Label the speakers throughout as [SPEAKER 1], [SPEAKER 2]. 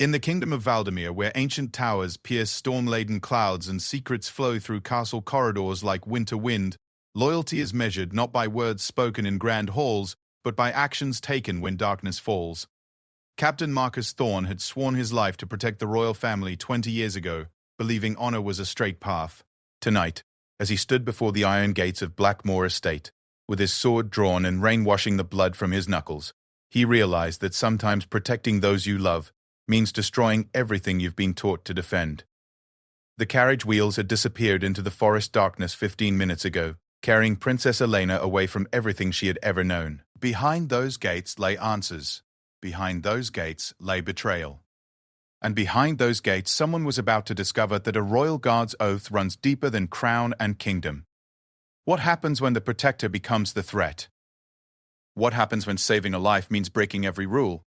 [SPEAKER 1] In the kingdom of Valdemir, where ancient towers pierce storm-laden clouds and secrets flow through castle corridors like winter wind, loyalty is measured not by words spoken in grand halls, but by actions taken when darkness falls. Captain Marcus Thorne had sworn his life to protect the royal family 20 years ago, believing honor was a straight path. Tonight, as he stood before the iron gates of Blackmoor Estate, with his sword drawn and rain washing the blood from his knuckles, he realized that sometimes protecting those you love means destroying everything you've been taught to defend. The carriage wheels had disappeared into the forest darkness 15 minutes ago, carrying Princess Elena away from everything she had ever known. Behind those gates lay answers. Behind those gates lay betrayal. And behind those gates someone was about to discover that a royal guard's oath runs deeper than crown and kingdom. What happens when the protector becomes the threat? What happens when saving a life means breaking every rule?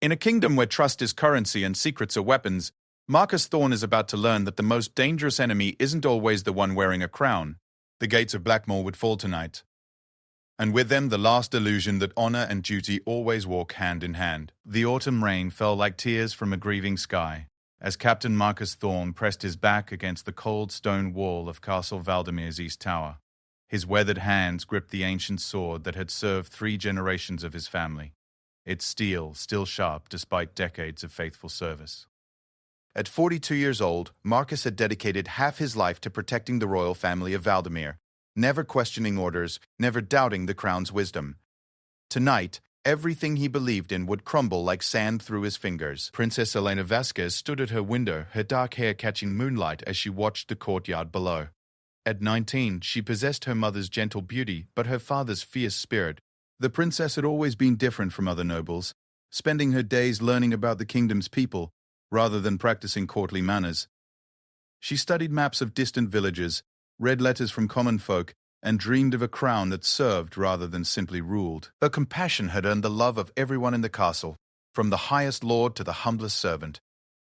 [SPEAKER 1] In a kingdom where trust is currency and secrets are weapons, Marcus Thorne is about to learn that the most dangerous enemy isn't always the one wearing a crown. The gates of Blackmoor would fall tonight, and with them the last illusion that honor and duty always walk hand in hand. The autumn rain fell like tears from a grieving sky, as Captain Marcus Thorne pressed his back against the cold stone wall of Castle Valdemir's east tower. His weathered hands gripped the ancient sword that had served 3 generations of his family, its steel still sharp despite decades of faithful service. At 42 years old, Marcus had dedicated half his life to protecting the royal family of Valdemir, never questioning orders, never doubting the crown's wisdom. Tonight, everything he believed in would crumble like sand through his fingers. Princess Elena Vasquez stood at her window, her dark hair catching moonlight as she watched the courtyard below. At 19, she possessed her mother's gentle beauty, but her father's fierce spirit. The princess had always been different from other nobles, spending her days learning about the kingdom's people, rather than practicing courtly manners. She studied maps of distant villages, read letters from common folk, and dreamed of a crown that served rather than simply ruled. Her compassion had earned the love of everyone in the castle, from the highest lord to the humblest servant.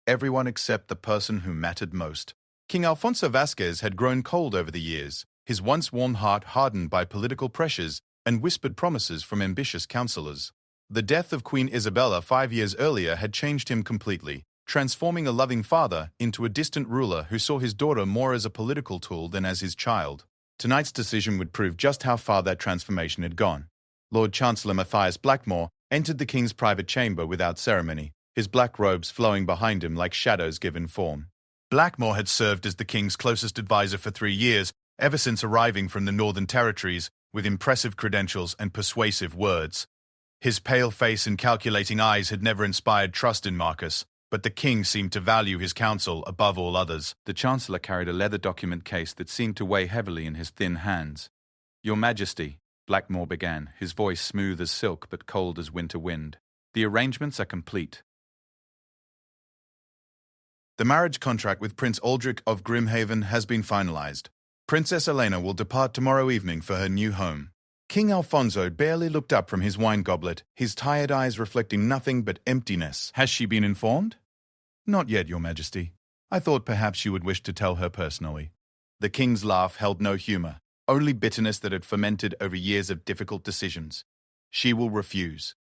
[SPEAKER 1] Everyone except the person who mattered most. King Alfonso Vasquez had grown cold over the years, his once warm heart hardened by political pressures and whispered promises from ambitious counselors. The death of Queen Isabella 5 years earlier had changed him completely, transforming a loving father into a distant ruler who saw his daughter more as a political tool than as his child. Tonight's decision would prove just how far that transformation had gone. Lord Chancellor Matthias Blackmoor entered the king's private chamber without ceremony, his black robes flowing behind him like shadows given form. Blackmoor had served as the king's closest advisor for 3 years, ever since arriving from the Northern Territories, with impressive credentials and persuasive words. His pale face and calculating eyes had never inspired trust in Marcus, but the king seemed to value his counsel above all others. The chancellor carried a leather document case that seemed to weigh heavily in his thin hands. "Your Majesty," Blackmoor began, his voice smooth as silk but cold as winter wind. "The arrangements are complete. The marriage contract with Prince Aldrich of Grimhaven has been finalized. Princess Elena will depart tomorrow evening for her new home." King Alfonso barely looked up from his wine goblet, his tired eyes reflecting nothing but emptiness. "Has she been informed?" "Not yet, Your Majesty. I thought perhaps you would wish to tell her personally." The king's laugh held no humor, only bitterness that had fermented over years of difficult decisions. "She will refuse.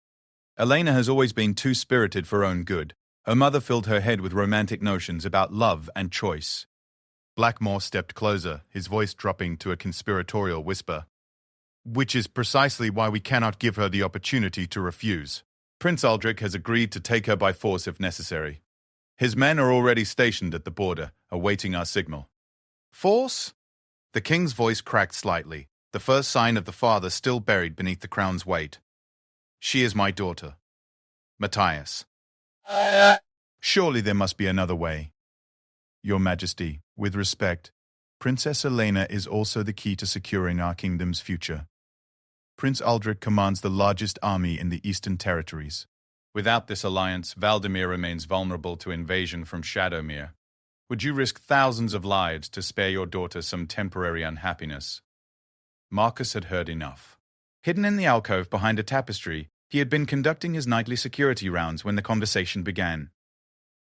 [SPEAKER 1] Elena has always been too spirited for her own good. Her mother filled her head with romantic notions about love and choice." Blackmoor stepped closer, his voice dropping to a conspiratorial whisper. "Which is precisely why we cannot give her the opportunity to refuse. Prince Aldrich has agreed to take her by force if necessary. His men are already stationed at the border, awaiting our signal." "Force?" The king's voice cracked slightly, the first sign of the father still buried beneath the crown's weight. "She is my daughter, Matthias. Surely there must be another way." "Your Majesty, with respect, Princess Elena is also the key to securing our kingdom's future. Prince Aldrich commands the largest army in the Eastern Territories. Without this alliance, Valdemir remains vulnerable to invasion from Shadowmere. Would you risk thousands of lives to spare your daughter some temporary unhappiness?" Marcus had heard enough. Hidden in the alcove behind a tapestry, he had been conducting his nightly security rounds when the conversation began.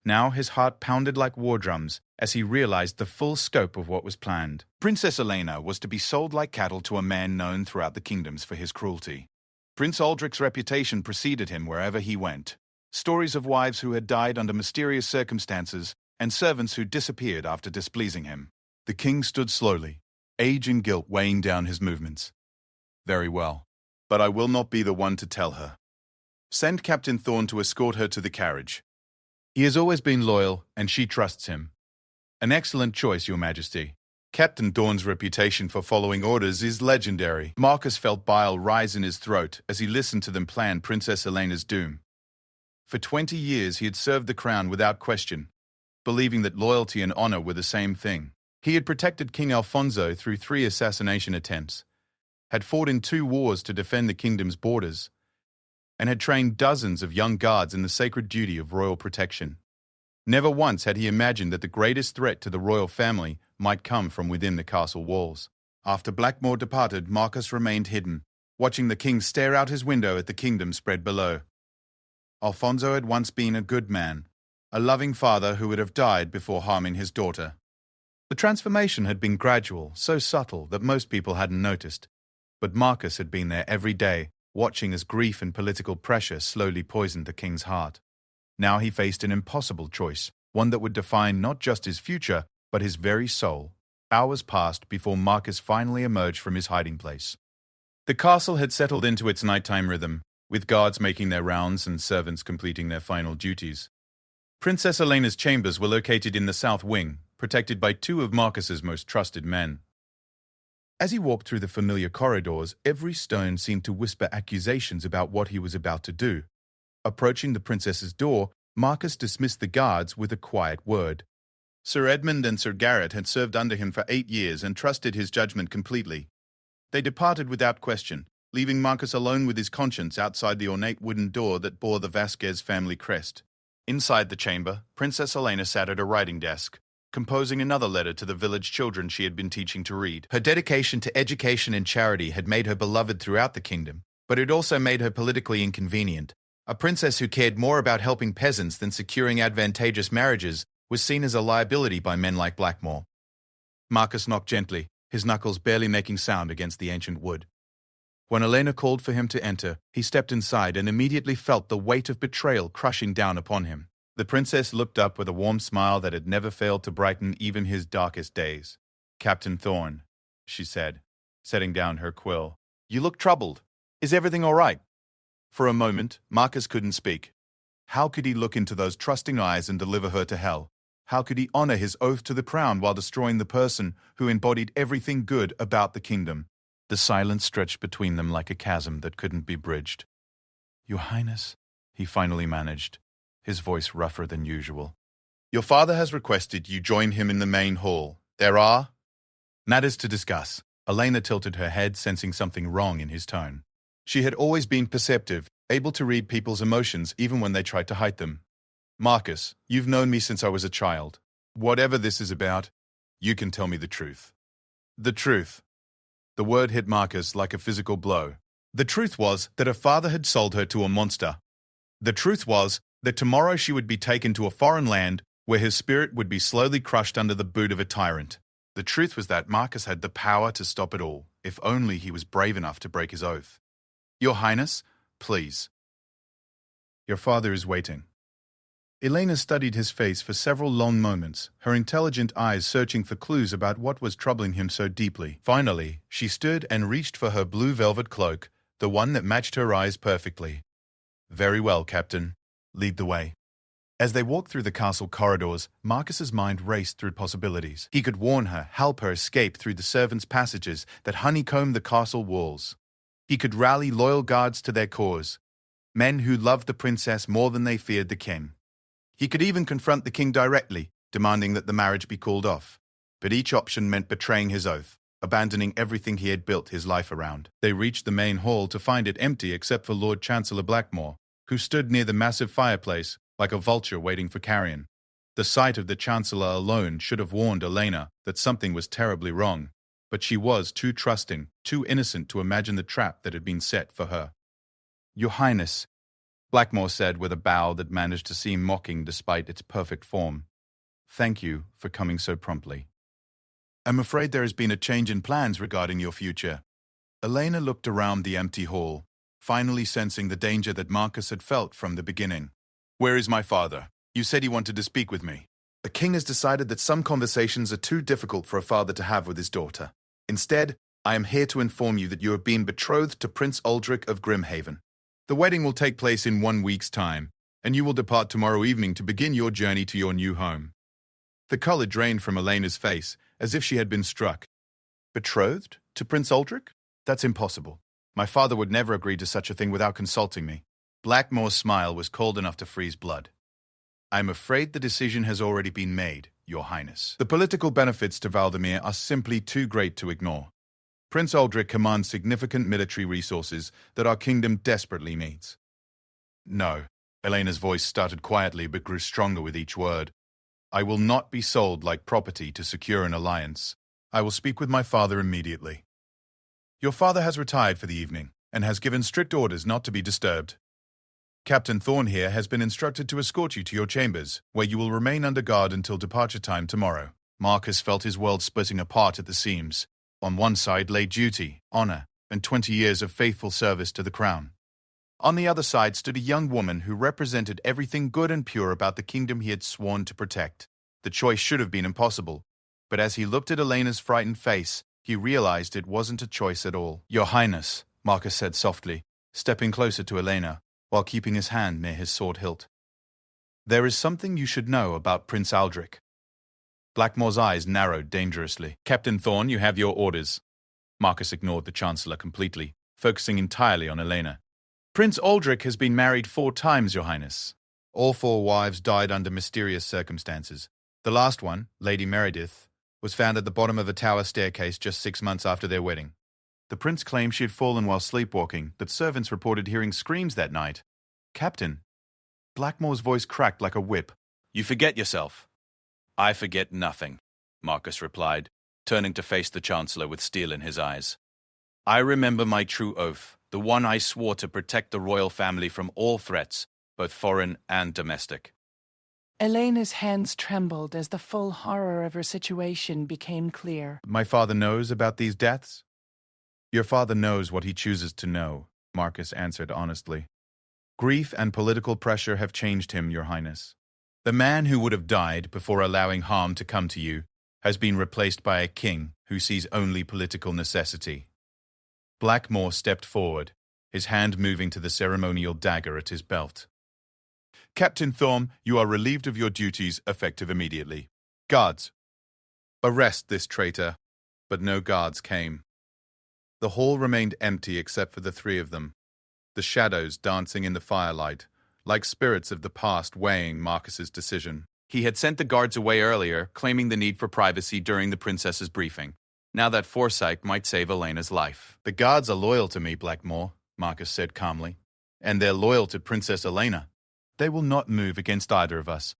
[SPEAKER 1] Now his heart pounded like war drums as he realized the full scope of what was planned. Princess Elena was to be sold like cattle to a man known throughout the kingdoms for his cruelty. Prince Aldrich's reputation preceded him wherever he went. Stories of wives who had died under mysterious circumstances and servants who disappeared after displeasing him. The king stood slowly, age and guilt weighing down his movements. Very well, but I will not be the one to tell her. Send Captain Thorn to escort her to the carriage. He has always been loyal, and she trusts him. An excellent choice, Your Majesty. Captain Thorn's reputation for following orders is legendary. Marcus felt bile rise in his throat as he listened to them plan Princess Elena's doom. For 20 years he had served the crown without question, believing that loyalty and honor were the same thing. He had protected King Alfonso through 3 assassination attempts, had fought in 2 wars to defend the kingdom's borders, and had trained dozens of young guards in the sacred duty of royal protection. Never once had he imagined that the greatest threat to the royal family might come from within the castle walls. After Blackmore departed, Marcus remained hidden, watching the king stare out his window at the kingdom spread below. Alfonso had once been a good man, a loving father who would have died before harming his daughter. The transformation had been gradual, so subtle that most people hadn't noticed, but Marcus had been there every day, watching as grief and political pressure slowly poisoned the king's heart. Now he faced an impossible choice, one that would define not just his future, but his very soul. Hours passed before Marcus finally emerged from his hiding place. The castle had settled into its nighttime rhythm, with guards making their rounds and servants completing their final duties. Princess Elena's chambers were located in the south wing, protected by 2 of Marcus's most trusted men. As he walked through the familiar corridors, every stone seemed to whisper accusations about what he was about to do. Approaching the princess's door, Marcus dismissed the guards with a quiet word. Sir Edmund and Sir Garrett had served under him for 8 years and trusted his judgment completely. They departed without question, leaving Marcus alone with his conscience outside the ornate wooden door that bore the Vasquez family crest. Inside the chamber, Princess Elena sat at a writing desk, composing another letter to the village children she had been teaching to read. Her dedication to education and charity had made her beloved throughout the kingdom, but it also made her politically inconvenient. A princess who cared more about helping peasants than securing advantageous marriages was seen as a liability by men like Blackmore. Marcus knocked gently, his knuckles barely making sound against the ancient wood. When Elena called for him to enter, he stepped inside and immediately felt the weight of betrayal crushing down upon him. The princess looked up with a warm smile that had never failed to brighten even his darkest days. "Captain Thorn," she said, setting down her quill. "You look troubled. Is everything all right?" For a moment, Marcus couldn't speak. How could he look into those trusting eyes and deliver her to hell? How could he honor his oath to the crown while destroying the person who embodied everything good about the kingdom? The silence stretched between them like a chasm that couldn't be bridged. "Your Highness," he finally managed, his voice rougher than usual. "Your father has requested you join him in the main hall. There are matters to discuss." Elena tilted her head, sensing something wrong in his tone. She had always been perceptive, able to read people's emotions even when they tried to hide them. "Marcus, you've known me since I was a child. Whatever this is about, you can tell me the truth." The truth. The word hit Marcus like a physical blow. The truth was that her father had sold her to a monster. The truth was that tomorrow she would be taken to a foreign land where his spirit would be slowly crushed under the boot of a tyrant. The truth was that Marcus had the power to stop it all, if only he was brave enough to break his oath. "Your Highness, please. Your father is waiting." Elena studied his face for several long moments, her intelligent eyes searching for clues about what was troubling him so deeply. Finally, she stood and reached for her blue velvet cloak, the one that matched her eyes perfectly. "Very well, Captain. Lead the way." As they walked through the castle corridors, Marcus's mind raced through possibilities. He could warn her, help her escape through the servants' passages that honeycombed the castle walls. He could rally loyal guards to their cause, men who loved the princess more than they feared the king. He could even confront the king directly, demanding that the marriage be called off. But each option meant betraying his oath, abandoning everything he had built his life around. They reached the main hall to find it empty except for Lord Chancellor Blackmore, who stood near the massive fireplace like a vulture waiting for carrion. The sight of the Chancellor alone should have warned Elena that something was terribly wrong, but she was too trusting, too innocent to imagine the trap that had been set for her. "Your Highness," Blackmore said with a bow that managed to seem mocking despite its perfect form. "Thank you for coming so promptly. I'm afraid there has been a change in plans regarding your future." Elena looked around the empty hall, finally sensing the danger that Marcus had felt from the beginning. Where is my father? You said he wanted to speak with me. The king has decided that some conversations are too difficult for a father to have with his daughter. Instead, I am here to inform you that you have been betrothed to Prince Aldrich of Grimhaven. The wedding will take place in 1 week's time, and you will depart tomorrow evening to begin your journey to your new home. The color drained from Elena's face, as if she had been struck. Betrothed to Prince Aldrich? That's impossible. My father would never agree to such a thing without consulting me. Blackmore's smile was cold enough to freeze blood. I am afraid the decision has already been made, Your Highness. The political benefits to Valdemir are simply too great to ignore. Prince Aldrich commands significant military resources that our kingdom desperately needs. No. Elena's voice started quietly but grew stronger with each word. I will not be sold like property to secure an alliance. I will speak with my father immediately. Your father has retired for the evening and has given strict orders not to be disturbed. Captain Thorne here has been instructed to escort you to your chambers, where you will remain under guard until departure time tomorrow. Marcus felt his world splitting apart at the seams. On one side lay duty, honor, and 20 years of faithful service to the crown. On the other side stood a young woman who represented everything good and pure about the kingdom he had sworn to protect. The choice should have been impossible, but as he looked at Elena's frightened face, he realized it wasn't a choice at all. Your Highness, Marcus said softly, stepping closer to Elena, while keeping his hand near his sword hilt. There is something you should know about Prince Aldrich. Blackmore's eyes narrowed dangerously. Captain Thorne, you have your orders. Marcus ignored the Chancellor completely, focusing entirely on Elena. Prince Aldrich has been married 4 times, Your Highness. All 4 wives died under mysterious circumstances. The last one, Lady Meredith, was found at the bottom of a tower staircase just 6 months after their wedding. The prince claimed she had fallen while sleepwalking, but servants reported hearing screams that night. Captain. Blackmore's voice cracked like a whip. You forget yourself. I forget nothing, Marcus replied, turning to face the Chancellor with steel in his eyes. I remember my true oath, the one I swore to protect the royal family from all threats, both foreign and domestic.
[SPEAKER 2] Elena's hands trembled as the full horror of her situation became clear.
[SPEAKER 1] My father knows about these deaths? Your father knows what he chooses to know, Marcus answered honestly. Grief and political pressure have changed him, Your Highness. The man who would have died before allowing harm to come to you has been replaced by a king who sees only political necessity. Blackmore stepped forward, his hand moving to the ceremonial dagger at his belt. Captain Thorne, you are relieved of your duties effective immediately. Guards, arrest this traitor. But no guards came. The hall remained empty except for the 3 of them, the shadows dancing in the firelight, like spirits of the past weighing Marcus's decision. He had sent the guards away earlier, claiming the need for privacy during the princess's briefing. Now that foresight might save Elena's life. The guards are loyal to me, Blackmore, Marcus said calmly. And they're loyal to Princess Elena. They will not move against either of us.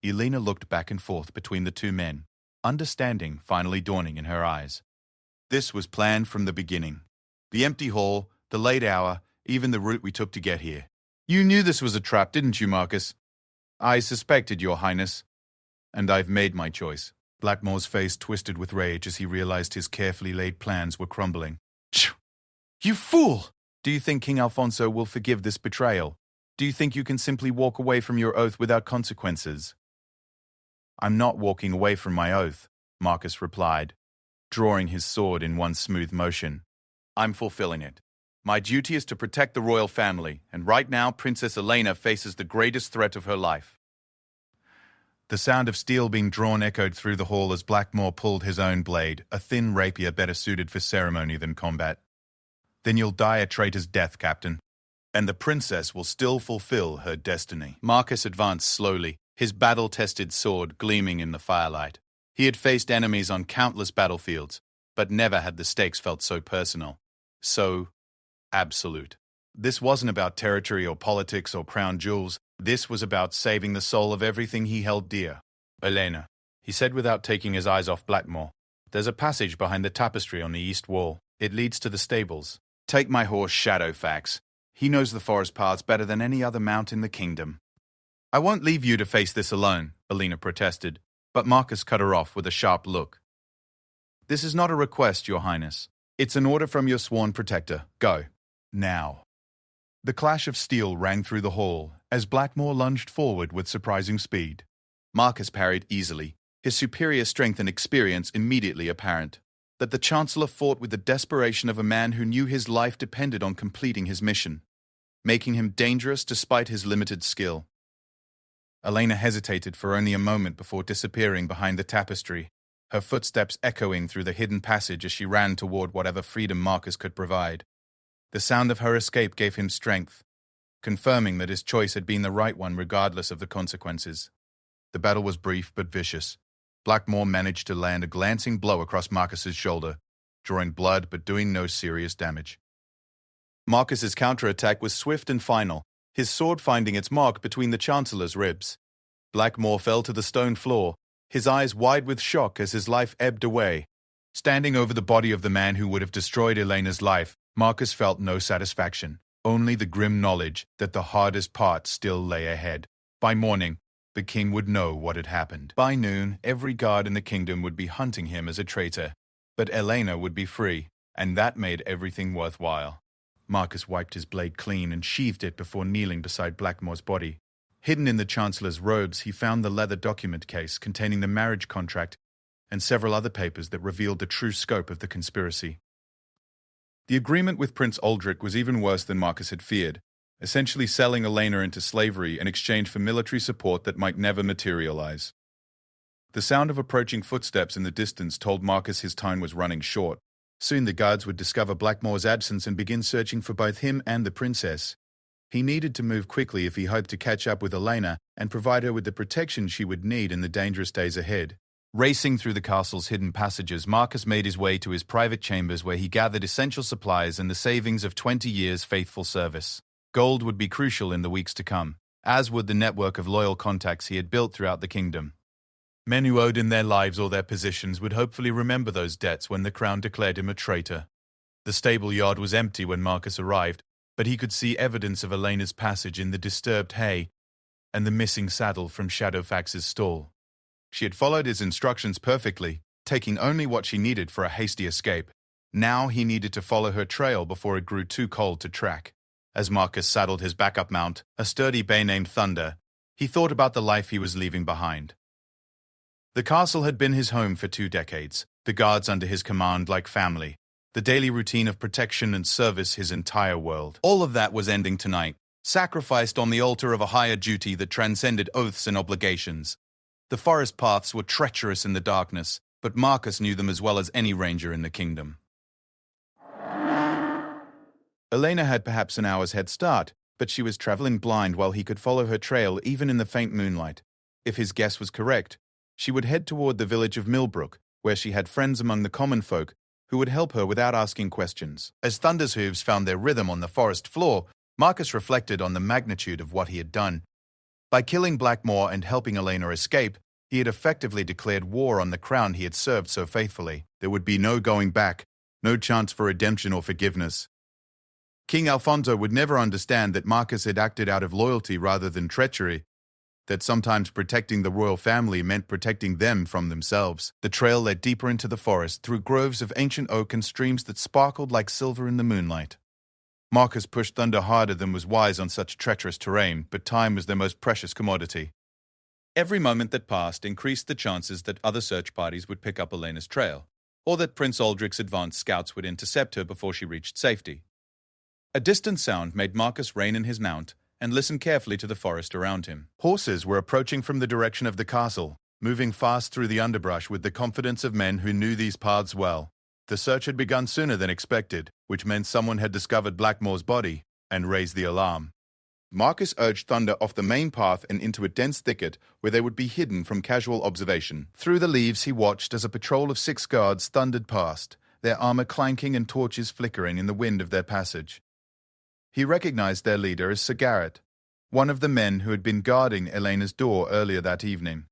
[SPEAKER 1] Elena looked back and forth between the 2 men, understanding finally dawning in her eyes. This was planned from the beginning. The empty hall, the late hour, even the route we took to get here. You knew this was a trap, didn't you, Marcus? I suspected, Your Highness. And I've made my choice. Blackmore's face twisted with rage as he realized his carefully laid plans were crumbling. You fool! Do you think King Alfonso will forgive this betrayal? Do you think you can simply walk away from your oath without consequences? I'm not walking away from my oath, Marcus replied, drawing his sword in one smooth motion. I'm fulfilling it. My duty is to protect the royal family, and right now Princess Elena faces the greatest threat of her life. The sound of steel being drawn echoed through the hall as Blackmore pulled his own blade, a thin rapier better suited for ceremony than combat. Then you'll die a traitor's death, Captain. And the princess will still fulfill her destiny. Marcus advanced slowly, his battle-tested sword gleaming in the firelight. He had faced enemies on countless battlefields, but never had the stakes felt so personal, so absolute. This wasn't about territory or politics or crown jewels. This was about saving the soul of everything he held dear. Elena, he said without taking his eyes off Blackmore. There's a passage behind the tapestry on the east wall. It leads to the stables. Take my horse Shadowfax. He knows the forest paths better than any other mount in the kingdom. I won't leave you to face this alone, Elena protested, but Marcus cut her off with a sharp look. This is not a request, Your Highness. It's an order from your sworn protector. Go. Now. The clash of steel rang through the hall as Blackmore lunged forward with surprising speed. Marcus parried easily, his superior strength and experience immediately apparent. But the Chancellor fought with the desperation of a man who knew his life depended on completing his mission, making him dangerous despite his limited skill. Elena hesitated for only a moment before disappearing behind the tapestry, her footsteps echoing through the hidden passage as she ran toward whatever freedom Marcus could provide. The sound of her escape gave him strength, confirming that his choice had been the right one regardless of the consequences. The battle was brief but vicious. Blackmore managed to land a glancing blow across Marcus's shoulder, drawing blood but doing no serious damage. Marcus's counterattack was swift and final, his sword finding its mark between the Chancellor's ribs. Blackmore fell to the stone floor, his eyes wide with shock as his life ebbed away. Standing over the body of the man who would have destroyed Elena's life, Marcus felt no satisfaction, only the grim knowledge that the hardest part still lay ahead. By morning, the king would know what had happened. By noon, every guard in the kingdom would be hunting him as a traitor, but Elena would be free, and that made everything worthwhile. Marcus wiped his blade clean and sheathed it before kneeling beside Blackmore's body. Hidden in the Chancellor's robes, he found the leather document case containing the marriage contract and several other papers that revealed the true scope of the conspiracy. The agreement with Prince Aldrich was even worse than Marcus had feared, essentially selling Elena into slavery in exchange for military support that might never materialize. The sound of approaching footsteps in the distance told Marcus his time was running short. Soon the guards would discover Blackmore's absence and begin searching for both him and the princess. He needed to move quickly if he hoped to catch up with Elena and provide her with the protection she would need in the dangerous days ahead. Racing through the castle's hidden passages, Marcus made his way to his private chambers where he gathered essential supplies and the savings of 20 years' faithful service. Gold would be crucial in the weeks to come, as would the network of loyal contacts he had built throughout the kingdom. Men who owed him their lives or their positions would hopefully remember those debts when the crown declared him a traitor. The stable yard was empty when Marcus arrived, but he could see evidence of Elena's passage in the disturbed hay and the missing saddle from Shadowfax's stall. She had followed his instructions perfectly, taking only what she needed for a hasty escape. Now he needed to follow her trail before it grew too cold to track. As Marcus saddled his backup mount, a sturdy bay named Thunder, he thought about the life he was leaving behind. The castle had been his home for 2 decades, the guards under his command like family, the daily routine of protection and service his entire world. All of that was ending tonight, sacrificed on the altar of a higher duty that transcended oaths and obligations. The forest paths were treacherous in the darkness, but Marcus knew them as well as any ranger in the kingdom. Elena had perhaps an hour's head start, but she was traveling blind while he could follow her trail even in the faint moonlight. If his guess was correct, she would head toward the village of Millbrook, where she had friends among the common folk who would help her without asking questions. As Thunder's hooves found their rhythm on the forest floor, Marcus reflected on the magnitude of what he had done. By killing Blackmore and helping Elena escape, he had effectively declared war on the crown he had served so faithfully. There would be no going back, no chance for redemption or forgiveness. King Alfonso would never understand that Marcus had acted out of loyalty rather than treachery, that sometimes protecting the royal family meant protecting them from themselves. The trail led deeper into the forest, through groves of ancient oak and streams that sparkled like silver in the moonlight. Marcus pushed Thunder harder than was wise on such treacherous terrain, but time was their most precious commodity. Every moment that passed increased the chances that other search parties would pick up Elena's trail, or that Prince Aldrich's advanced scouts would intercept her before she reached safety. A distant sound made Marcus rein in his mount and listen carefully to the forest around him. Horses were approaching from the direction of the castle, moving fast through the underbrush with the confidence of men who knew these paths well. The search had begun sooner than expected, which meant someone had discovered Blackmore's body and raised the alarm. Marcus urged Thunder off the main path and into a dense thicket where they would be hidden from casual observation. Through the leaves he watched as a patrol of 6 guards thundered past, their armor clanking and torches flickering in the wind of their passage. He recognized their leader as Sir Garrett, one of the men who had been guarding Elena's door earlier that evening.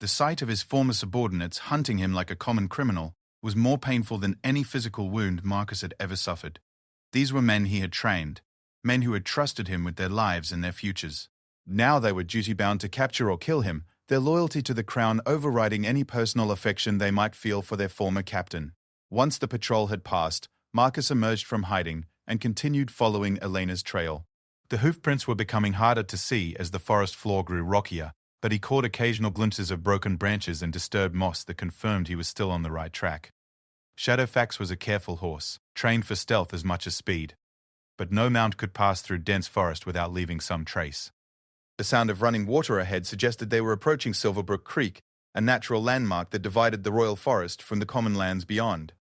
[SPEAKER 1] The sight of his former subordinates hunting him like a common criminal was more painful than any physical wound Marcus had ever suffered. These were men he had trained, men who had trusted him with their lives and their futures. Now they were duty-bound to capture or kill him, their loyalty to the crown overriding any personal affection they might feel for their former captain. Once the patrol had passed, Marcus emerged from hiding and continued following Elena's trail. The hoofprints were becoming harder to see as the forest floor grew rockier, but he caught occasional glimpses of broken branches and disturbed moss that confirmed he was still on the right track. Shadowfax was a careful horse, trained for stealth as much as speed, but no mount could pass through dense forest without leaving some trace. The sound of running water ahead suggested they were approaching Silverbrook Creek, a natural landmark that divided the royal forest from the common lands beyond.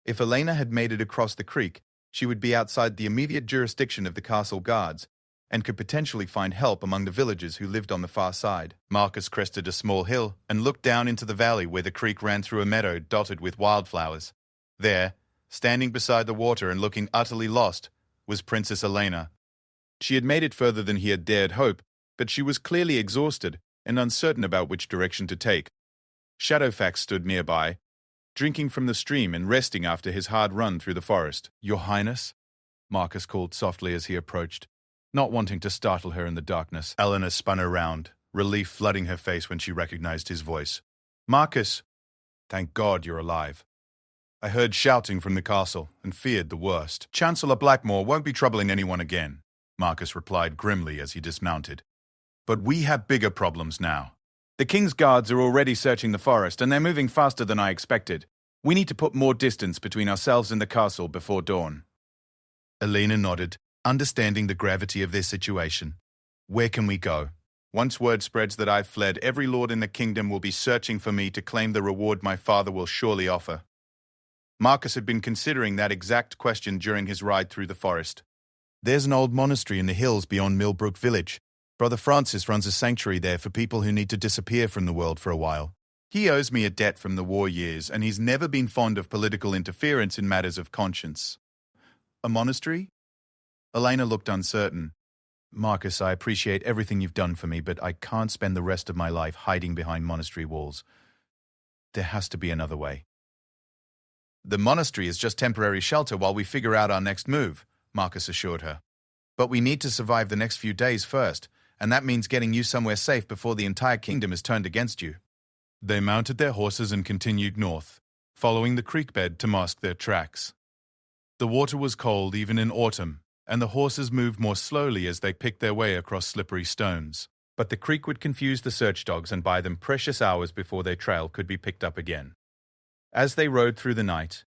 [SPEAKER 1] If Elena had made it across the creek, she would be outside the immediate jurisdiction of the castle guards, and could potentially find help among the villagers who lived on the far side. Marcus crested a small hill and looked down into the valley where the creek ran through a meadow dotted with wildflowers. There, standing beside the water and looking utterly lost, was Princess Elena. She had made it further than he had dared hope, but she was clearly exhausted and uncertain about which direction to take. Shadowfax stood nearby, drinking from the stream and resting after his hard run through the forest. "Your Highness?" Marcus called softly as he approached, not wanting to startle her in the darkness. Eleanor spun around, relief flooding her face when she recognized his voice. "Marcus, thank God you're alive. I heard shouting from the castle and feared the worst. Chancellor Blackmore won't be troubling anyone again," Marcus replied grimly as he dismounted. "But we have bigger problems now. The King's guards are already searching the forest, and they're moving faster than I expected. We need to put more distance between ourselves and the castle before dawn." Elena nodded, understanding the gravity of their situation. "Where can we go? Once word spreads that I've fled, every lord in the kingdom will be searching for me to claim the reward my father will surely offer." Marcus had been considering that exact question during his ride through the forest. "There's an old monastery in the hills beyond Millbrook Village. Brother Francis runs a sanctuary there for people who need to disappear from the world for a while. He owes me a debt from the war years, and he's never been fond of political interference in matters of conscience." "A monastery?" Elena looked uncertain. "Marcus, I appreciate everything you've done for me, but I can't spend the rest of my life hiding behind monastery walls. There has to be another way." "The monastery is just temporary shelter while we figure out our next move," Marcus assured her. "But we need to survive the next few days first, and that means getting you somewhere safe before the entire kingdom is turned against you." They mounted their horses and continued north, following the creek bed to mask their tracks. The water was cold even in autumn, and the horses moved more slowly as they picked their way across slippery stones. But the creek would confuse the search dogs and buy them precious hours before their trail could be picked up again. As they rode through the night,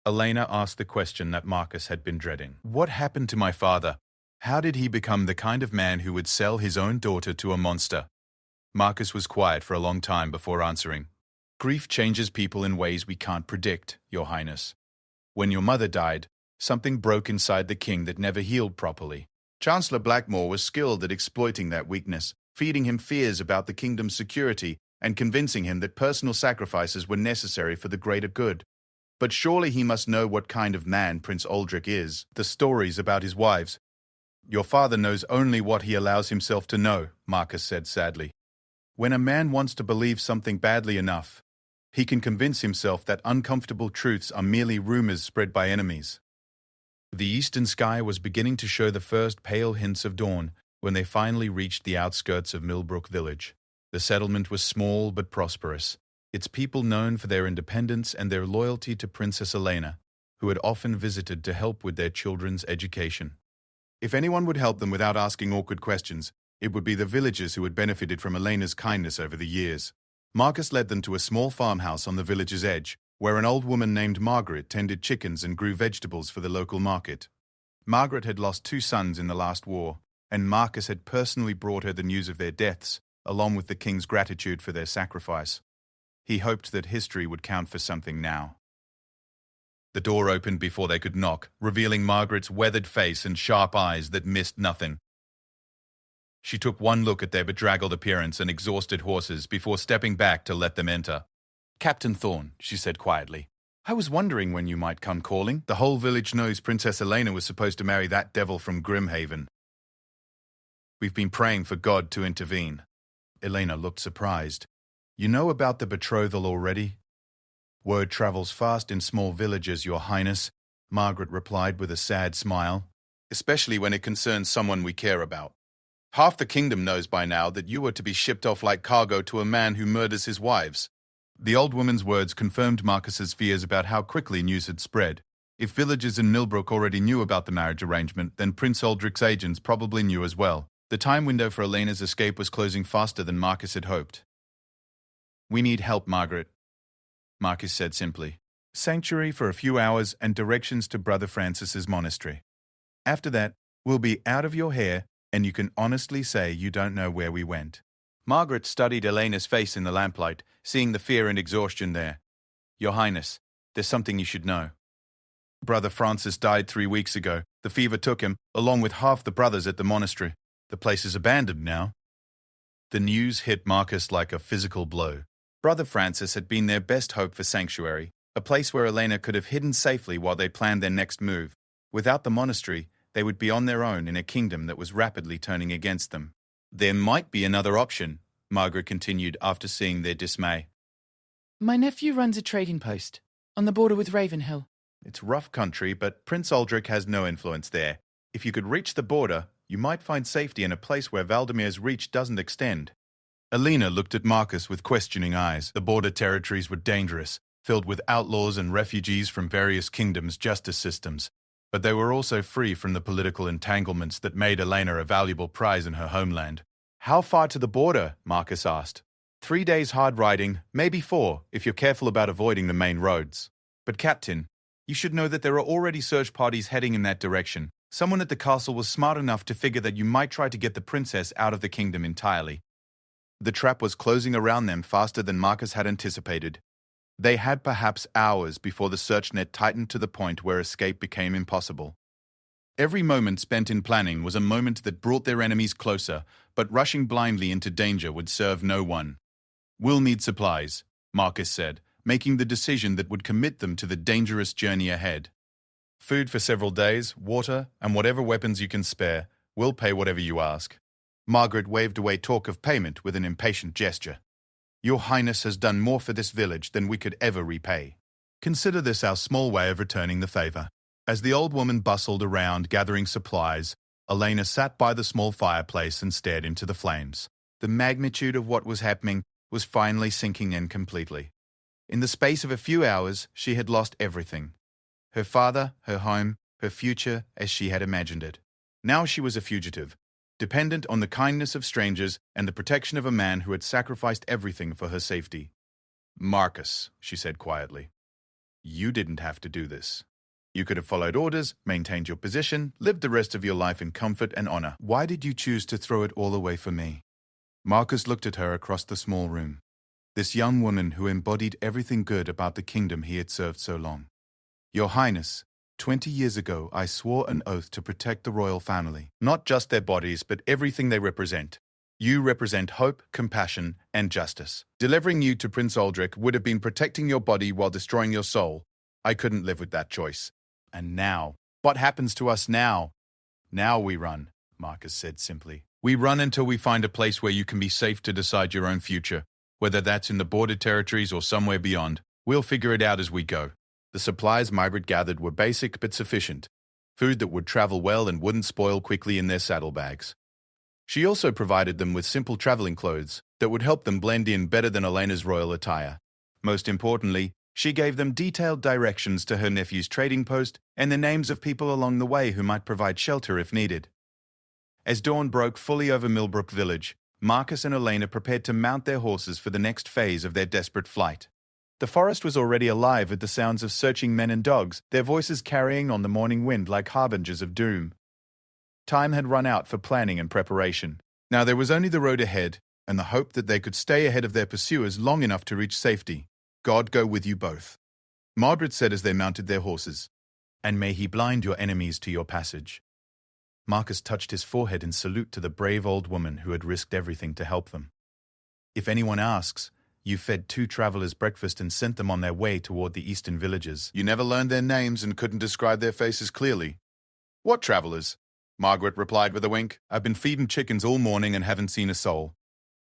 [SPEAKER 1] Elena asked the question that Marcus had been dreading. "What happened to my father? How did he become the kind of man who would sell his own daughter to a monster?" Marcus was quiet for a long time before answering. "Grief changes people in ways we can't predict, Your Highness. When your mother died, something broke inside the king that never healed properly. Chancellor Blackmore was skilled at exploiting that weakness, feeding him fears about the kingdom's security and convincing him that personal sacrifices were necessary for the greater good. But surely he must know what kind of man Prince Aldrich is. The stories about his wives. Your father knows only what he allows himself to know," Marcus said sadly. "When a man wants to believe something badly enough, he can convince himself that uncomfortable truths are merely rumors spread by enemies." The eastern sky was beginning to show the first pale hints of dawn when they finally reached the outskirts of Millbrook Village. The settlement was small but prosperous, its people known for their independence and their loyalty to Princess Elena, who had often visited to help with their children's education. If anyone would help them without asking awkward questions, it would be the villagers who had benefited from Elena's kindness over the years. Marcus led them to a small farmhouse on the village's edge, where an old woman named Margaret tended chickens and grew vegetables for the local market. Margaret had lost 2 sons in the last war, and Marcus had personally brought her the news of their deaths, along with the king's gratitude for their sacrifice. He hoped that history would count for something now. The door opened before they could knock, revealing Margaret's weathered face and sharp eyes that missed nothing. She took one look at their bedraggled appearance and exhausted horses before stepping back to let them enter. "Captain Thorne," she said quietly, "I was wondering when you might come calling. The whole village knows Princess Elena was supposed to marry that devil from Grimhaven. We've been praying for God to intervene." Elena looked surprised. "You know about the betrothal already?" "Word travels fast in small villages, Your Highness," Margaret replied with a sad smile, "especially when it concerns someone we care about. Half the kingdom knows by now that you were to be shipped off like cargo to a man who murders his wives." The old woman's words confirmed Marcus's fears about how quickly news had spread. If villagers in Millbrook already knew about the marriage arrangement, then Prince Aldrich's agents probably knew as well. The time window for Elena's escape was closing faster than Marcus had hoped. "We need help, Margaret," Marcus said simply. "Sanctuary for a few hours and directions to Brother Francis's monastery. After that, we'll be out of your hair, and you can honestly say you don't know where we went." Margaret studied Elena's face in the lamplight, seeing the fear and exhaustion there. "Your Highness, there's something you should know. Brother Francis died 3 weeks ago. The fever took him, along with half the brothers at the monastery. The place is abandoned now." The news hit Marcus like a physical blow. Brother Francis had been their best hope for sanctuary, a place where Elena could have hidden safely while they planned their next move. Without the monastery, they would be on their own in a kingdom that was rapidly turning against them. "There might be another option," Margaret continued after seeing their dismay.
[SPEAKER 2] My nephew runs a trading post on the border with Ravenhill.
[SPEAKER 1] "It's rough country, but Prince Aldrich has no influence there. If you could reach the border, you might find safety in a place where Valdemir's reach doesn't extend." Elena looked at Marcus with questioning eyes. The border territories were dangerous, filled with outlaws and refugees from various kingdoms' justice systems. But they were also free from the political entanglements that made Elena a valuable prize in her homeland. "How far to the border?" Marcus asked. 3 days hard riding, maybe 4, if you're careful about avoiding the main roads. But Captain, you should know that there are already search parties heading in that direction. Someone at the castle was smart enough to figure that you might try to get the princess out of the kingdom entirely. The trap was closing around them faster than Marcus had anticipated. They had perhaps hours before the search net tightened to the point where escape became impossible. Every moment spent in planning was a moment that brought their enemies closer, but rushing blindly into danger would serve no one. "We'll need supplies," Marcus said, making the decision that would commit them to the dangerous journey ahead. "Food for several days, water, and whatever weapons you can spare. We'll pay whatever you ask." Margaret waved away talk of payment with an impatient gesture. "Your Highness has done more for this village than we could ever repay. Consider this our small way of returning the favor." As the old woman bustled around gathering supplies, Elena sat by the small fireplace and stared into the flames. The magnitude of what was happening was finally sinking in completely. In the space of a few hours, she had lost everything. Her father, her home, her future as she had imagined it. Now she was a fugitive, dependent on the kindness of strangers and the protection of a man who had sacrificed everything for her safety. "Marcus," she said quietly, "you didn't have to do this. You could have followed orders, maintained your position, lived the rest of your life in comfort and honor. Why did you choose to throw it all away for me?" Marcus looked at her across the small room. This young woman who embodied everything good about the kingdom he had served so long. "Your Highness, 20 years ago I swore an oath to protect the royal family. Not just their bodies, but everything they represent. You represent hope, compassion, and justice. Delivering you to Prince Aldrich would have been protecting your body while destroying your soul. I couldn't live with that choice. And now, what happens to us now?" "Now we run," Marcus said simply. "We run until we find a place where you can be safe to decide your own future. Whether that's in the border territories or somewhere beyond, we'll figure it out as we go." The supplies Margaret gathered were basic but sufficient. Food that would travel well and wouldn't spoil quickly in their saddlebags. She also provided them with simple traveling clothes that would help them blend in better than Elena's royal attire. Most importantly, she gave them detailed directions to her nephew's trading post and the names of people along the way who might provide shelter if needed. As dawn broke fully over Millbrook village, Marcus and Elena prepared to mount their horses for the next phase of their desperate flight. The forest was already alive with the sounds of searching men and dogs, their voices carrying on the morning wind like harbingers of doom. Time had run out for planning and preparation. Now there was only the road ahead, and the hope that they could stay ahead of their pursuers long enough to reach safety. "God go with you both," Margaret said as they mounted their horses. "And may he blind your enemies to your passage." Marcus touched his forehead in salute to the brave old woman who had risked everything to help them. "If anyone asks, you fed 2 travelers breakfast and sent them on their way toward the eastern villages. You never learned their names and couldn't describe their faces clearly." "What travelers?" Margaret replied with a wink. "I've been feeding chickens all morning and haven't seen a soul."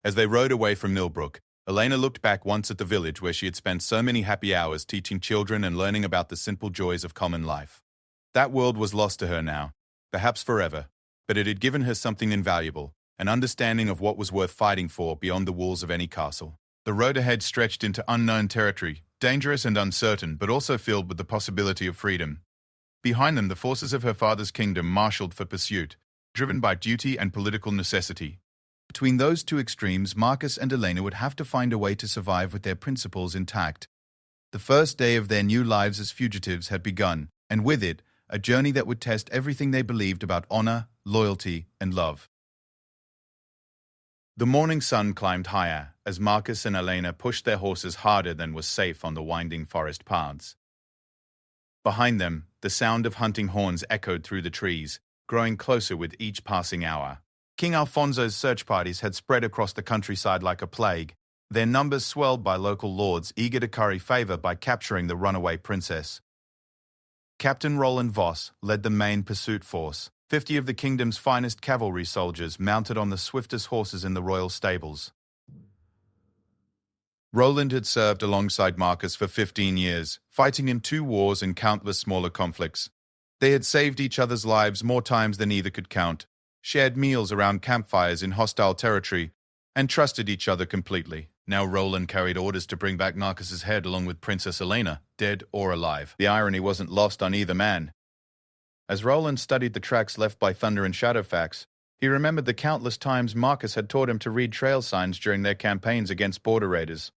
[SPEAKER 1] As they rode away from Millbrook, Elena looked back once at the village where she had spent so many happy hours teaching children and learning about the simple joys of common life. That world was lost to her now, perhaps forever, but it had given her something invaluable, an understanding of what was worth fighting for beyond the walls of any castle. The road ahead stretched into unknown territory, dangerous and uncertain, but also filled with the possibility of freedom. Behind them, the forces of her father's kingdom marshaled for pursuit, driven by duty and political necessity. Between those two extremes, Marcus and Elena would have to find a way to survive with their principles intact. The first day of their new lives as fugitives had begun, and with it, a journey that would test everything they believed about honor, loyalty, and love. The morning sun climbed higher as Marcus and Elena pushed their horses harder than was safe on the winding forest paths. Behind them, the sound of hunting horns echoed through the trees, growing closer with each passing hour. King Alfonso's search parties had spread across the countryside like a plague, their numbers swelled by local lords eager to curry favor by capturing the runaway princess. Captain Roland Voss led the main pursuit force, 50 of the kingdom's finest cavalry soldiers mounted on the swiftest horses in the royal stables. Roland had served alongside Marcus for 15 years, fighting in 2 wars and countless smaller conflicts. They had saved each other's lives more times than either could count, shared meals around campfires in hostile territory, and trusted each other completely. Now Roland carried orders to bring back Marcus's head along with Princess Elena, dead or alive. The irony wasn't lost on either man. As Roland studied the tracks left by Thunder and Shadowfax, he remembered the countless times Marcus had taught him to read trail signs during their campaigns against border raiders.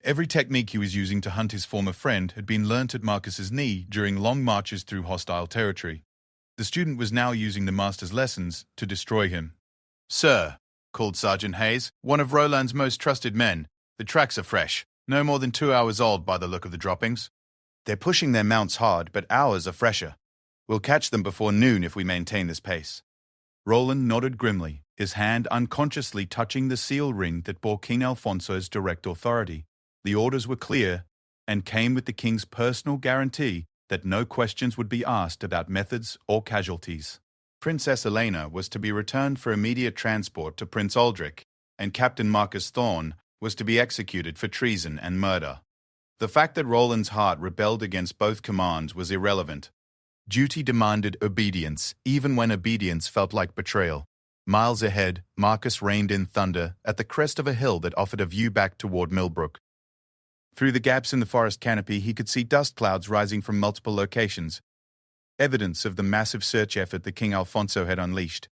[SPEAKER 1] Every technique he was using to hunt his former friend had been learnt at Marcus's knee during long marches through hostile territory. The student was now using the master's lessons to destroy him. "Sir," called Sergeant Hayes, one of Roland's most trusted men, "the tracks are fresh, no more than 2 hours old by the look of the droppings. They're pushing their mounts hard, but ours are fresher. We'll catch them before noon if we maintain this pace." Roland nodded grimly, his hand unconsciously touching the seal ring that bore King Alfonso's direct authority. The orders were clear, and came with the king's personal guarantee that no questions would be asked about methods or casualties. Princess Elena was to be returned for immediate transport to Prince Aldrich, and Captain Marcus Thorne was to be executed for treason and murder. The fact that Roland's heart rebelled against both commands was irrelevant. Duty demanded obedience, even when obedience felt like betrayal. Miles ahead, Marcus reined in Thunder at the crest of a hill that offered a view back toward Millbrook. Through the gaps in the forest canopy, he could see dust clouds rising from multiple locations, evidence of the massive search effort that King Alfonso had unleashed.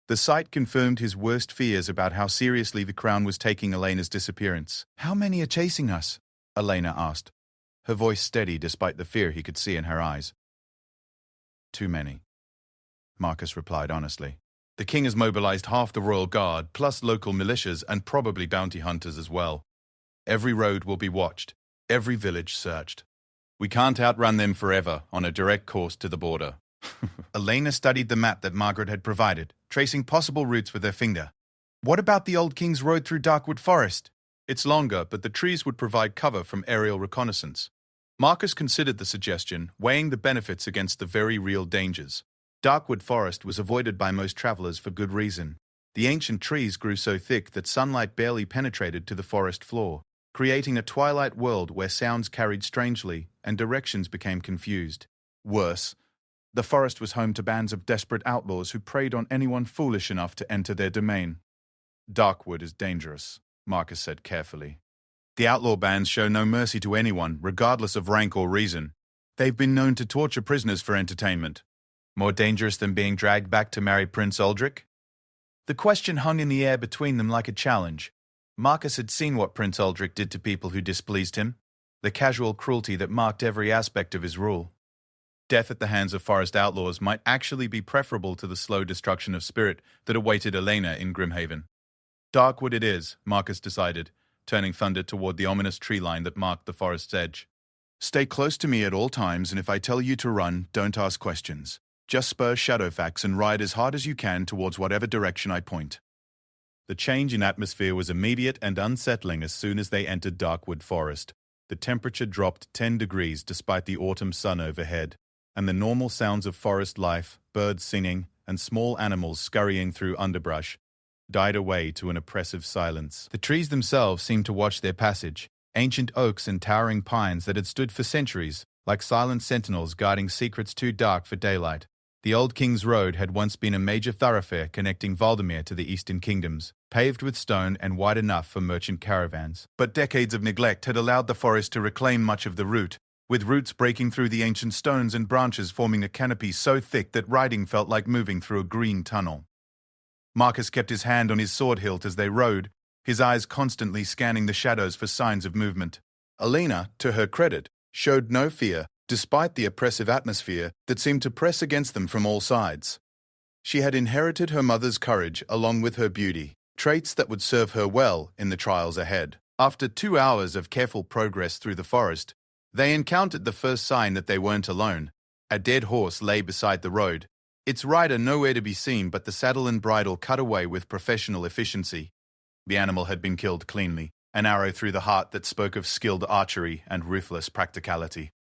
[SPEAKER 1] The sight confirmed his worst fears about how seriously the crown was taking Elena's disappearance. "How many are chasing us?" Elena asked, her voice steady despite the fear he could see in her eyes. "Too many," Marcus replied honestly. "The king has mobilized half the royal guard, plus local militias and probably bounty hunters as well. Every road will be watched, every village searched. We can't outrun them forever on a direct course to the border." Elena studied the map that Margaret had provided, tracing possible routes with her finger. "What about the old King's Road through Darkwood Forest?" "It's longer, but the trees would provide cover from aerial reconnaissance." Marcus considered the suggestion, weighing the benefits against the very real dangers. Darkwood Forest was avoided by most travelers for good reason. The ancient trees grew so thick that sunlight barely penetrated to the forest floor, creating a twilight world where sounds carried strangely and directions became confused. Worse, the forest was home to bands of desperate outlaws who preyed on anyone foolish enough to enter their domain. "Darkwood is dangerous," Marcus said carefully. "The outlaw bands show no mercy to anyone, regardless of rank or reason. They've been known to torture prisoners for entertainment. More dangerous than being dragged back to marry Prince Aldrich?" The question hung in the air between them like a challenge. Marcus had seen what Prince Aldrich did to people who displeased him, the casual cruelty that marked every aspect of his rule. Death at the hands of forest outlaws might actually be preferable to the slow destruction of spirit that awaited Elena in Grimhaven. "Darkwood it is," Marcus decided, turning Thunder toward the ominous tree line that marked the forest's edge. "Stay close to me at all times, and if I tell you to run, don't ask questions. Just spur Shadowfax and ride as hard as you can towards whatever direction I point." The change in atmosphere was immediate and unsettling as soon as they entered Darkwood Forest. The temperature dropped 10 degrees despite the autumn sun overhead, and the normal sounds of forest life, birds singing, and small animals scurrying through underbrush, died away to an oppressive silence. The trees themselves seemed to watch their passage, ancient oaks and towering pines that had stood for centuries, like silent sentinels guarding secrets too dark for daylight. The Old King's Road had once been a major thoroughfare connecting Valdemir to the Eastern Kingdoms, paved with stone and wide enough for merchant caravans. But decades of neglect had allowed the forest to reclaim much of the route, with roots breaking through the ancient stones and branches forming a canopy so thick that riding felt like moving through a green tunnel. Marcus kept his hand on his sword hilt as they rode, his eyes constantly scanning the shadows for signs of movement. Elena, to her credit, showed no fear, despite the oppressive atmosphere that seemed to press against them from all sides. She had inherited her mother's courage along with her beauty, traits that would serve her well in the trials ahead. After 2 hours of careful progress through the forest, they encountered the first sign that they weren't alone. A dead horse lay beside the road, its rider nowhere to be seen but the saddle and bridle cut away with professional efficiency. The animal had been killed cleanly, an arrow through the heart that spoke of skilled archery and ruthless practicality.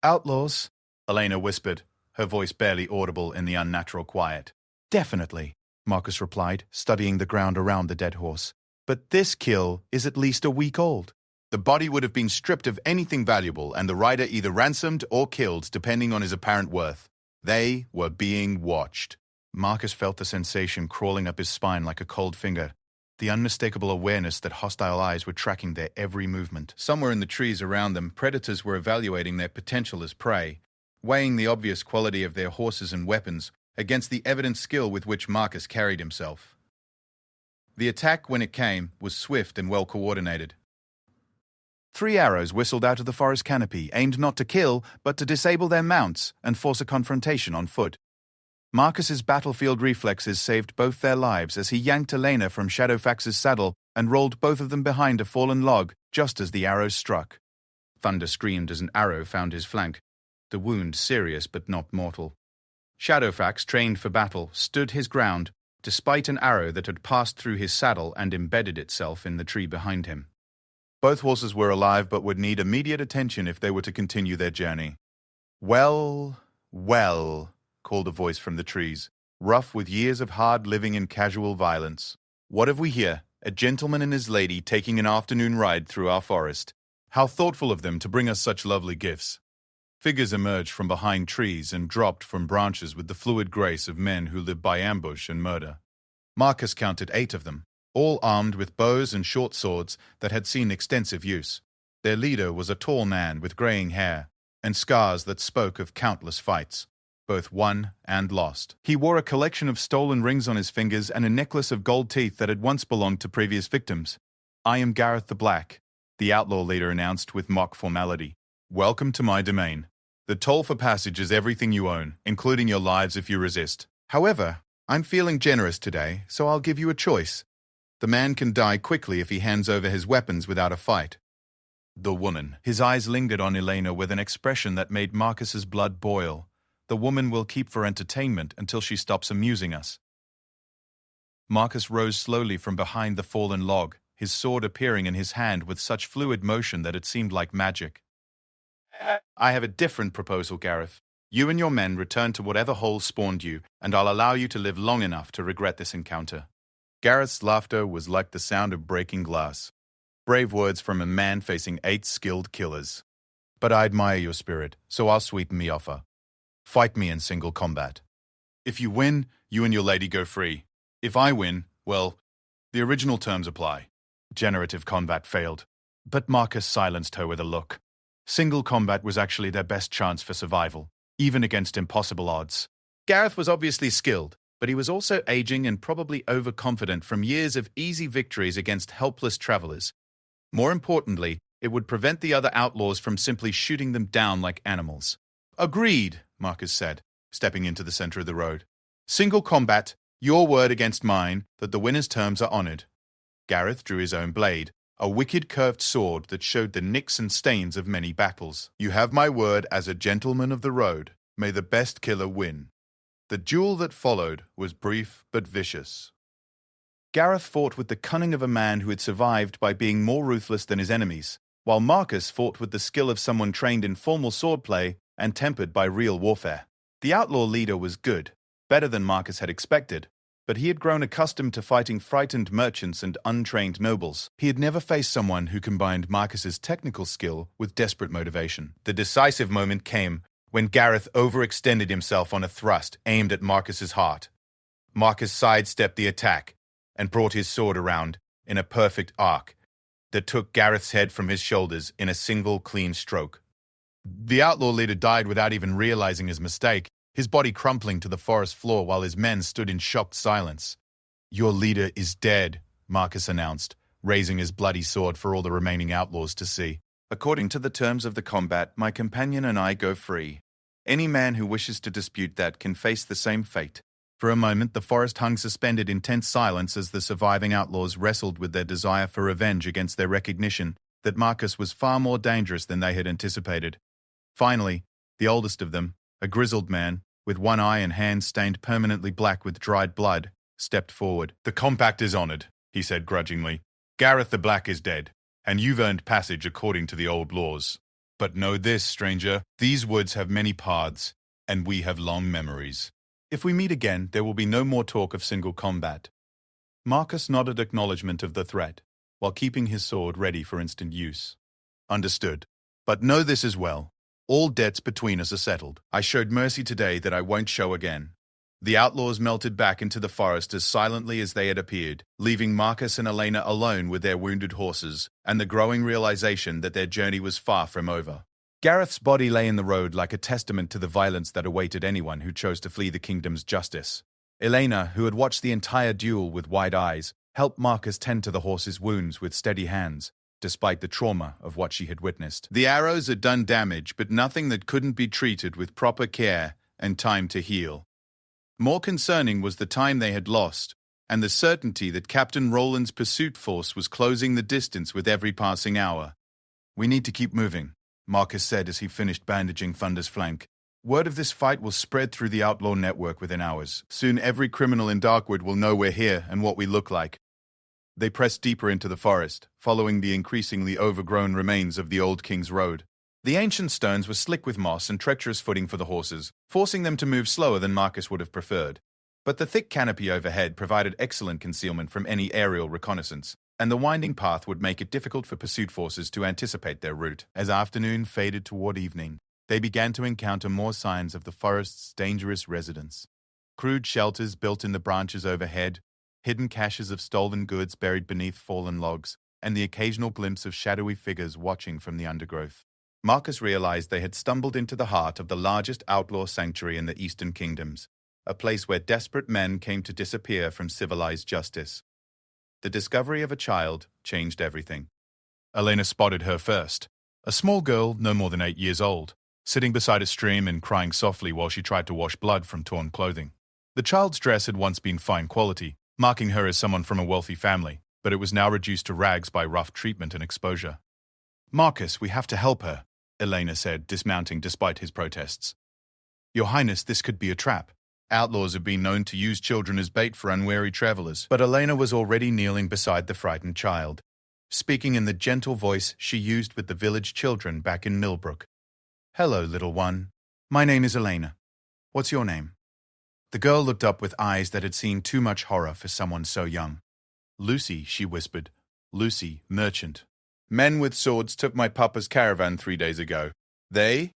[SPEAKER 1] "Outlaws," Elena whispered, her voice barely audible in the unnatural quiet. "Definitely," Marcus replied, studying the ground around the dead horse. "But this kill is at least a week old." The body would have been stripped of anything valuable and the rider either ransomed or killed depending on his apparent worth. They were being watched. Marcus felt the sensation crawling up his spine like a cold finger, the unmistakable awareness that hostile eyes were tracking their every movement. Somewhere in the trees around them, predators were evaluating their potential as prey, weighing the obvious quality of their horses and weapons against the evident skill with which Marcus carried himself. The attack, when it came, was swift and well coordinated. 3 arrows whistled out of the forest canopy, aimed not to kill, but to disable their mounts and force a confrontation on foot. Marcus's battlefield reflexes saved both their lives as he yanked Elena from Shadowfax's saddle and rolled both of them behind a fallen log just as the arrows struck. Thunder screamed as an arrow found his flank, the wound serious but not mortal. Shadowfax, trained for battle, stood his ground, despite an arrow that had passed through his saddle and embedded itself in the tree behind him. Both horses were alive but would need immediate attention if they were to continue their journey. "Well, well," called a voice from the trees, rough with years of hard living and casual violence. "What have we here? A gentleman and his lady taking an afternoon ride through our forest. How thoughtful of them to bring us such lovely gifts." Figures emerged from behind trees and dropped from branches with the fluid grace of men who live by ambush and murder. Marcus counted 8 of them, all armed with bows and short swords that had seen extensive use. Their leader was a tall man with graying hair and scars that spoke of countless fights, both won and lost. He wore a collection of stolen rings on his fingers and a necklace of gold teeth that had once belonged to previous victims. "I am Gareth the Black," the outlaw leader announced with mock formality. "Welcome to my domain. The toll for passage is everything you own, including your lives if you resist. However, I'm feeling generous today, so I'll give you a choice. The man can die quickly if he hands over his weapons without a fight." The woman. His eyes lingered on Elena with an expression that made Marcus's blood boil. "The woman we'll keep for entertainment until she stops amusing us." Marcus rose slowly from behind the fallen log, his sword appearing in his hand with such fluid motion that it seemed like magic. "I have a different proposal, Gareth. You and your men return to whatever hole spawned you, and I'll allow you to live long enough to regret this encounter." Gareth's laughter was like the sound of breaking glass. Brave words from a man facing 8 skilled killers. "But I admire your spirit, so I'll sweeten the offer. Fight me in single combat. If you win, you and your lady go free. If I win, well, the original terms apply." Generative combat failed, but Marcus silenced her with a look. Single combat was actually their best chance for survival, even against impossible odds. Gareth was obviously skilled, but he was also aging and probably overconfident from years of easy victories against helpless travelers. More importantly, it would prevent the other outlaws from simply shooting them down like animals. "Agreed," Marcus said, stepping into the center of the road. "Single combat, your word against mine, that the winner's terms are honored." Gareth drew his own blade, a wicked curved sword that showed the nicks and stains of many battles. "You have my word as a gentleman of the road. May the best killer win." The duel that followed was brief but vicious. Gareth fought with the cunning of a man who had survived by being more ruthless than his enemies, while Marcus fought with the skill of someone trained in formal swordplay and tempered by real warfare. The outlaw leader was good, better than Marcus had expected, but he had grown accustomed to fighting frightened merchants and untrained nobles. He had never faced someone who combined Marcus's technical skill with desperate motivation. The decisive moment came when Gareth overextended himself on a thrust aimed at Marcus's heart. Marcus sidestepped the attack and brought his sword around in a perfect arc that took Gareth's head from his shoulders in a single clean stroke. The outlaw leader died without even realizing his mistake, his body crumpling to the forest floor while his men stood in shocked silence. "Your leader is dead," Marcus announced, raising his bloody sword for all the remaining outlaws to see. "According to the terms of the combat, my companion and I go free. Any man who wishes to dispute that can face the same fate." For a moment, the forest hung suspended in tense silence as the surviving outlaws wrestled with their desire for revenge against their recognition that Marcus was far more dangerous than they had anticipated. Finally, the oldest of them, a grizzled man, with one eye and hands stained permanently black with dried blood, stepped forward. "The compact is honored," he said grudgingly. "Gareth the Black is dead, and you've earned passage according to the old laws. But know this, stranger, these woods have many paths, and we have long memories. If we meet again, there will be no more talk of single combat." Marcus nodded acknowledgement of the threat, while keeping his sword ready for instant use. "Understood. But know this as well. All debts between us are settled. I showed mercy today that I won't show again." The outlaws melted back into the forest as silently as they had appeared, leaving Marcus and Elena alone with their wounded horses and the growing realization that their journey was far from over. Gareth's body lay in the road like a testament to the violence that awaited anyone who chose to flee the kingdom's justice. Elena, who had watched the entire duel with wide eyes, helped Marcus tend to the horse's wounds with steady hands, despite the trauma of what she had witnessed. The arrows had done damage, but nothing that couldn't be treated with proper care and time to heal. More concerning was the time they had lost, and the certainty that Captain Roland's pursuit force was closing the distance with every passing hour. "We need to keep moving," Marcus said as he finished bandaging Thunder's flank. "Word of this fight will spread through the outlaw network within hours. Soon every criminal in Darkwood will know we're here and what we look like." They pressed deeper into the forest, following the increasingly overgrown remains of the old King's Road. The ancient stones were slick with moss and treacherous footing for the horses, forcing them to move slower than Marcus would have preferred. But the thick canopy overhead provided excellent concealment from any aerial reconnaissance, and the winding path would make it difficult for pursuit forces to anticipate their route. As afternoon faded toward evening, they began to encounter more signs of the forest's dangerous residents. Crude shelters built in the branches overhead, hidden caches of stolen goods buried beneath fallen logs, and the occasional glimpse of shadowy figures watching from the undergrowth. Marcus realized they had stumbled into the heart of the largest outlaw sanctuary in the Eastern Kingdoms, a place where desperate men came to disappear from civilized justice. The discovery of a child changed everything. Elena spotted her first, a small girl no more than 8 years old, sitting beside a stream and crying softly while she tried to wash blood from torn clothing. The child's dress had once been fine quality, marking her as someone from a wealthy family, but it was now reduced to rags by rough treatment and exposure. "Marcus, we have to help her," Elena said, dismounting despite his protests. "Your Highness, this could be a trap. Outlaws have been known to use children as bait for unwary travelers." But Elena was already kneeling beside the frightened child, speaking in the gentle voice she used with the village children back in Millbrook. "Hello, little one. My name is Elena. What's your name?" The girl looked up with eyes that had seen too much horror for someone so young. "Lucy," she whispered. "Lucy, merchant. Men with swords took my papa's caravan 3 days ago. They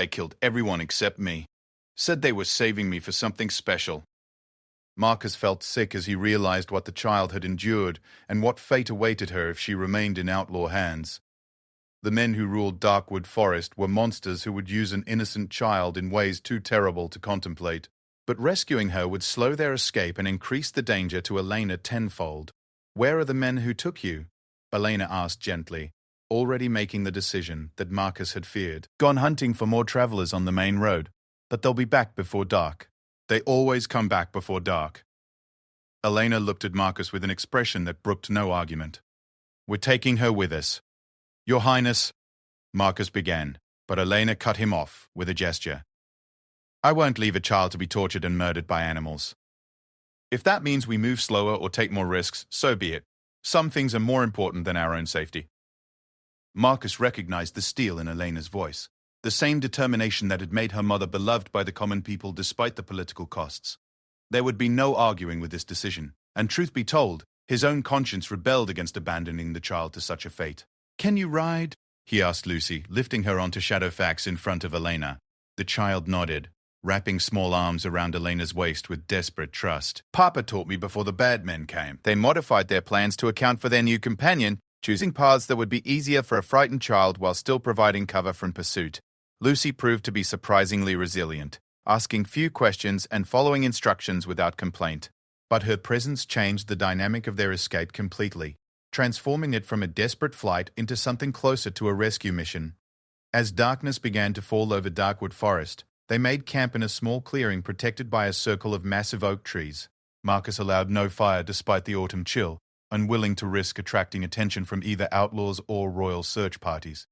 [SPEAKER 1] killed everyone except me. Said they were saving me for something special." Marcus felt sick as he realized what the child had endured and what fate awaited her if she remained in outlaw hands. The men who ruled Darkwood Forest were monsters who would use an innocent child in ways too terrible to contemplate. But rescuing her would slow their escape and increase the danger to Elena tenfold. "Where are the men who took you?" Elena asked gently, already making the decision that Marcus had feared. "Gone hunting for more travelers on the main road, but they'll be back before dark. They always come back before dark." Elena looked at Marcus with an expression that brooked no argument. "We're taking her with us." "Your Highness," Marcus began, but Elena cut him off with a gesture. "I won't leave a child to be tortured and murdered by animals. If that means we move slower or take more risks, so be it. Some things are more important than our own safety." Marcus recognized the steel in Elena's voice, the same determination that had made her mother beloved by the common people despite the political costs. There would be no arguing with this decision, and truth be told, his own conscience rebelled against abandoning the child to such a fate. "Can you ride?" he asked Lucy, lifting her onto Shadowfax in front of Elena. The child nodded, wrapping small arms around Elena's waist with desperate trust. "Papa taught me before the bad men came. They modified their plans to account for their new companion choosing paths that would be easier for a frightened child while still providing cover from pursuit. Lucy proved to be surprisingly resilient, asking few questions and following instructions without complaint. But her presence changed the dynamic of their escape completely, transforming it from a desperate flight into something closer to a rescue mission. As darkness began to fall over Darkwood Forest, they made camp in a small clearing protected by a circle of massive oak trees. Marcus allowed no fire despite the autumn chill, unwilling to risk attracting attention from either outlaws or royal search parties.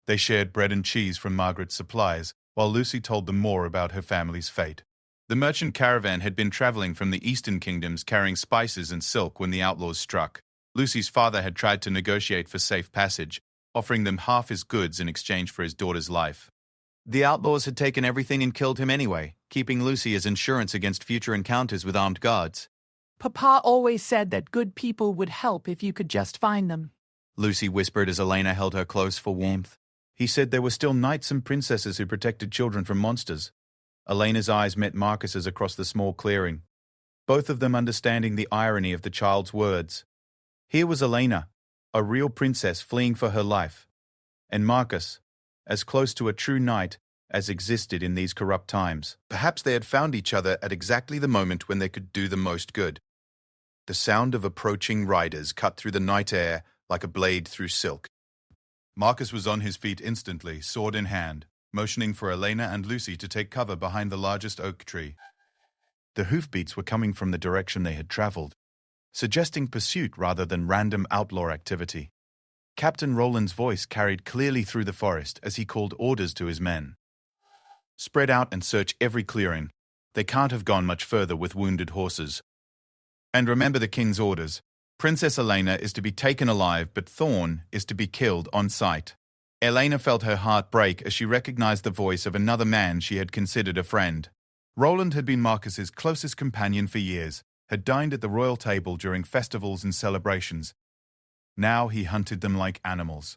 [SPEAKER 1] They shared bread and cheese from Margaret's supplies, while Lucy told them more about her family's fate. The merchant caravan had been traveling from the eastern kingdoms carrying spices and silk when the outlaws struck. Lucy's father had tried to negotiate for safe passage, offering them half his goods in exchange for his daughter's life. The outlaws had taken everything and killed him anyway, keeping Lucy as insurance against future encounters with armed guards.
[SPEAKER 2] Papa always said that good people would help if you could just find them,
[SPEAKER 1] Lucy whispered as Elena held her close for warmth. He said there were still knights and princesses who protected children from monsters. Elena's eyes met Marcus's across the small clearing, both of them understanding the irony of the child's words. Here was Elena, a real princess fleeing for her life, and Marcus, as close to a true knight as existed in these corrupt times. Perhaps they had found each other at exactly the moment when they could do the most good. The sound of approaching riders cut through the night air like a blade through silk. Marcus was on his feet instantly, sword in hand, motioning for Elena and Lucy to take cover behind the largest oak tree. The hoofbeats were coming from the direction they had traveled, suggesting pursuit rather than random outlaw activity. Captain Roland's voice carried clearly through the forest as he called orders to his men. Spread out and search every clearing. They can't have gone much further with wounded horses. And remember the king's orders. Princess Elena is to be taken alive, but Thorn is to be killed on sight. Elena felt her heart break as she recognized the voice of another man she had considered a friend. Roland had been Marcus's closest companion for years, had dined at the royal table during festivals and celebrations. Now he hunted them like animals,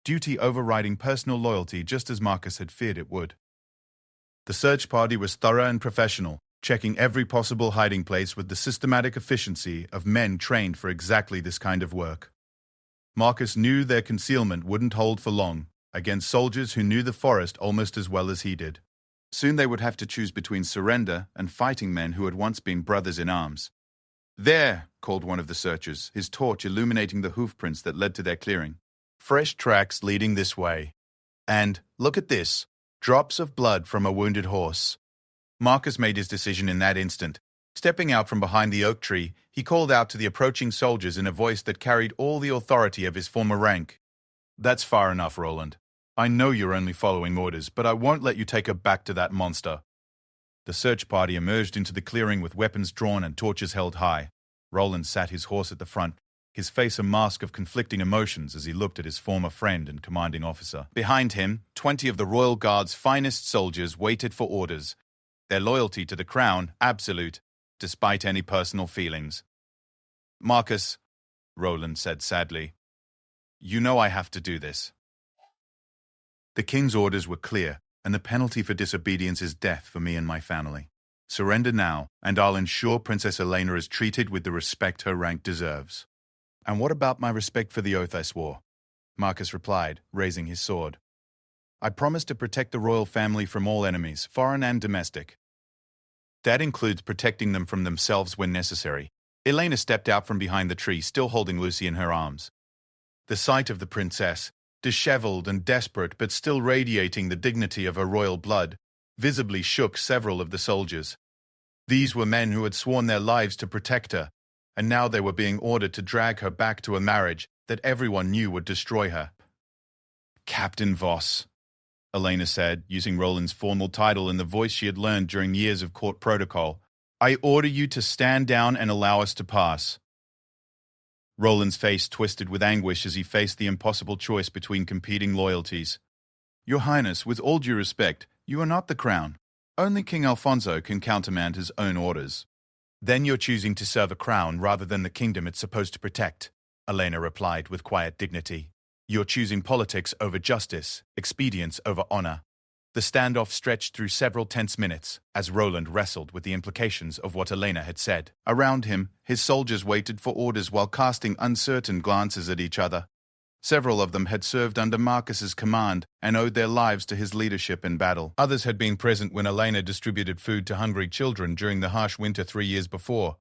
[SPEAKER 1] duty overriding personal loyalty just as Marcus had feared it would. The search party was thorough and professional, checking every possible hiding place with the systematic efficiency of men trained for exactly this kind of work. Marcus knew their concealment wouldn't hold for long, against soldiers who knew the forest almost as well as he did. Soon they would have to choose between surrender and fighting men who had once been brothers in arms. "There," called one of the searchers, his torch illuminating the hoofprints that led to their clearing. "Fresh tracks leading this way. And, look at this, drops of blood from a wounded horse." Marcus made his decision in that instant. Stepping out from behind the oak tree, he called out to the approaching soldiers in a voice that carried all the authority of his former rank. "That's far enough, Roland. I know you're only following orders, but I won't let you take her back to that monster." The search party emerged into the clearing with weapons drawn and torches held high. Roland sat his horse at the front, his face a mask of conflicting emotions as he looked at his former friend and commanding officer. Behind him, 20 of the Royal Guard's finest soldiers waited for orders, their loyalty to the crown absolute, despite any personal feelings. "Marcus," Roland said sadly, "you know I have to do this." The king's orders were clear, and the penalty for disobedience is death for me and my family. Surrender now, and I'll ensure Princess Elena is treated with the respect her rank deserves. "And what about my respect for the oath I swore?" Marcus replied, raising his sword. "I promise to protect the royal family from all enemies, foreign and domestic. That includes protecting them from themselves when necessary." Elena stepped out from behind the tree, still holding Lucy in her arms. The sight of the princess, disheveled and desperate but still radiating the dignity of her royal blood, visibly shook several of the soldiers. These were men who had sworn their lives to protect her, and now they were being ordered to drag her back to a marriage that everyone knew would destroy her. "Captain Voss," Elena said, using Roland's formal title in the voice she had learned during years of court protocol, "I order you to stand down and allow us to pass." Roland's face twisted with anguish as he faced the impossible choice between competing loyalties. "Your Highness, with all due respect, you are not the crown. Only King Alfonso can countermand his own orders." "Then you're choosing to serve a crown rather than the kingdom it's supposed to protect," Elena replied with quiet dignity. "You're choosing politics over justice, expedience over honor. The standoff stretched through several tense minutes as Roland wrestled with the implications of what Elena had said. Around him, his soldiers waited for orders while casting uncertain glances at each other. Several of them had served under Marcus's command and owed their lives to his leadership in battle. Others had been present when Elena distributed food to hungry children during the harsh winter 3 years before.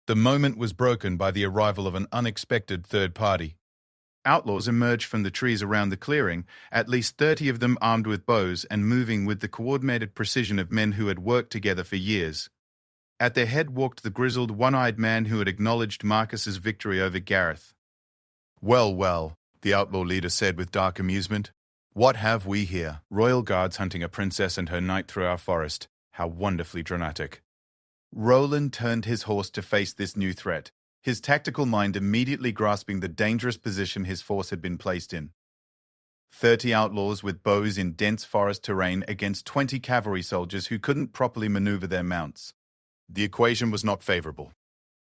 [SPEAKER 1] The moment was broken by the arrival of an unexpected third party. Outlaws emerged from the trees around the clearing, at least 30 of them armed with bows and moving with the coordinated precision of men who had worked together for years. At their head walked the grizzled, one-eyed man who had acknowledged Marcus's victory over Gareth. "Well, well," the outlaw leader said with dark amusement. "What have we here? Royal guards hunting a princess and her knight through our forest. How wonderfully dramatic." Roland turned his horse to face this new threat, his tactical mind immediately grasping the dangerous position his force had been placed in. 30 outlaws with bows in dense forest terrain against 20 cavalry soldiers who couldn't properly maneuver their mounts. The equation was not favorable.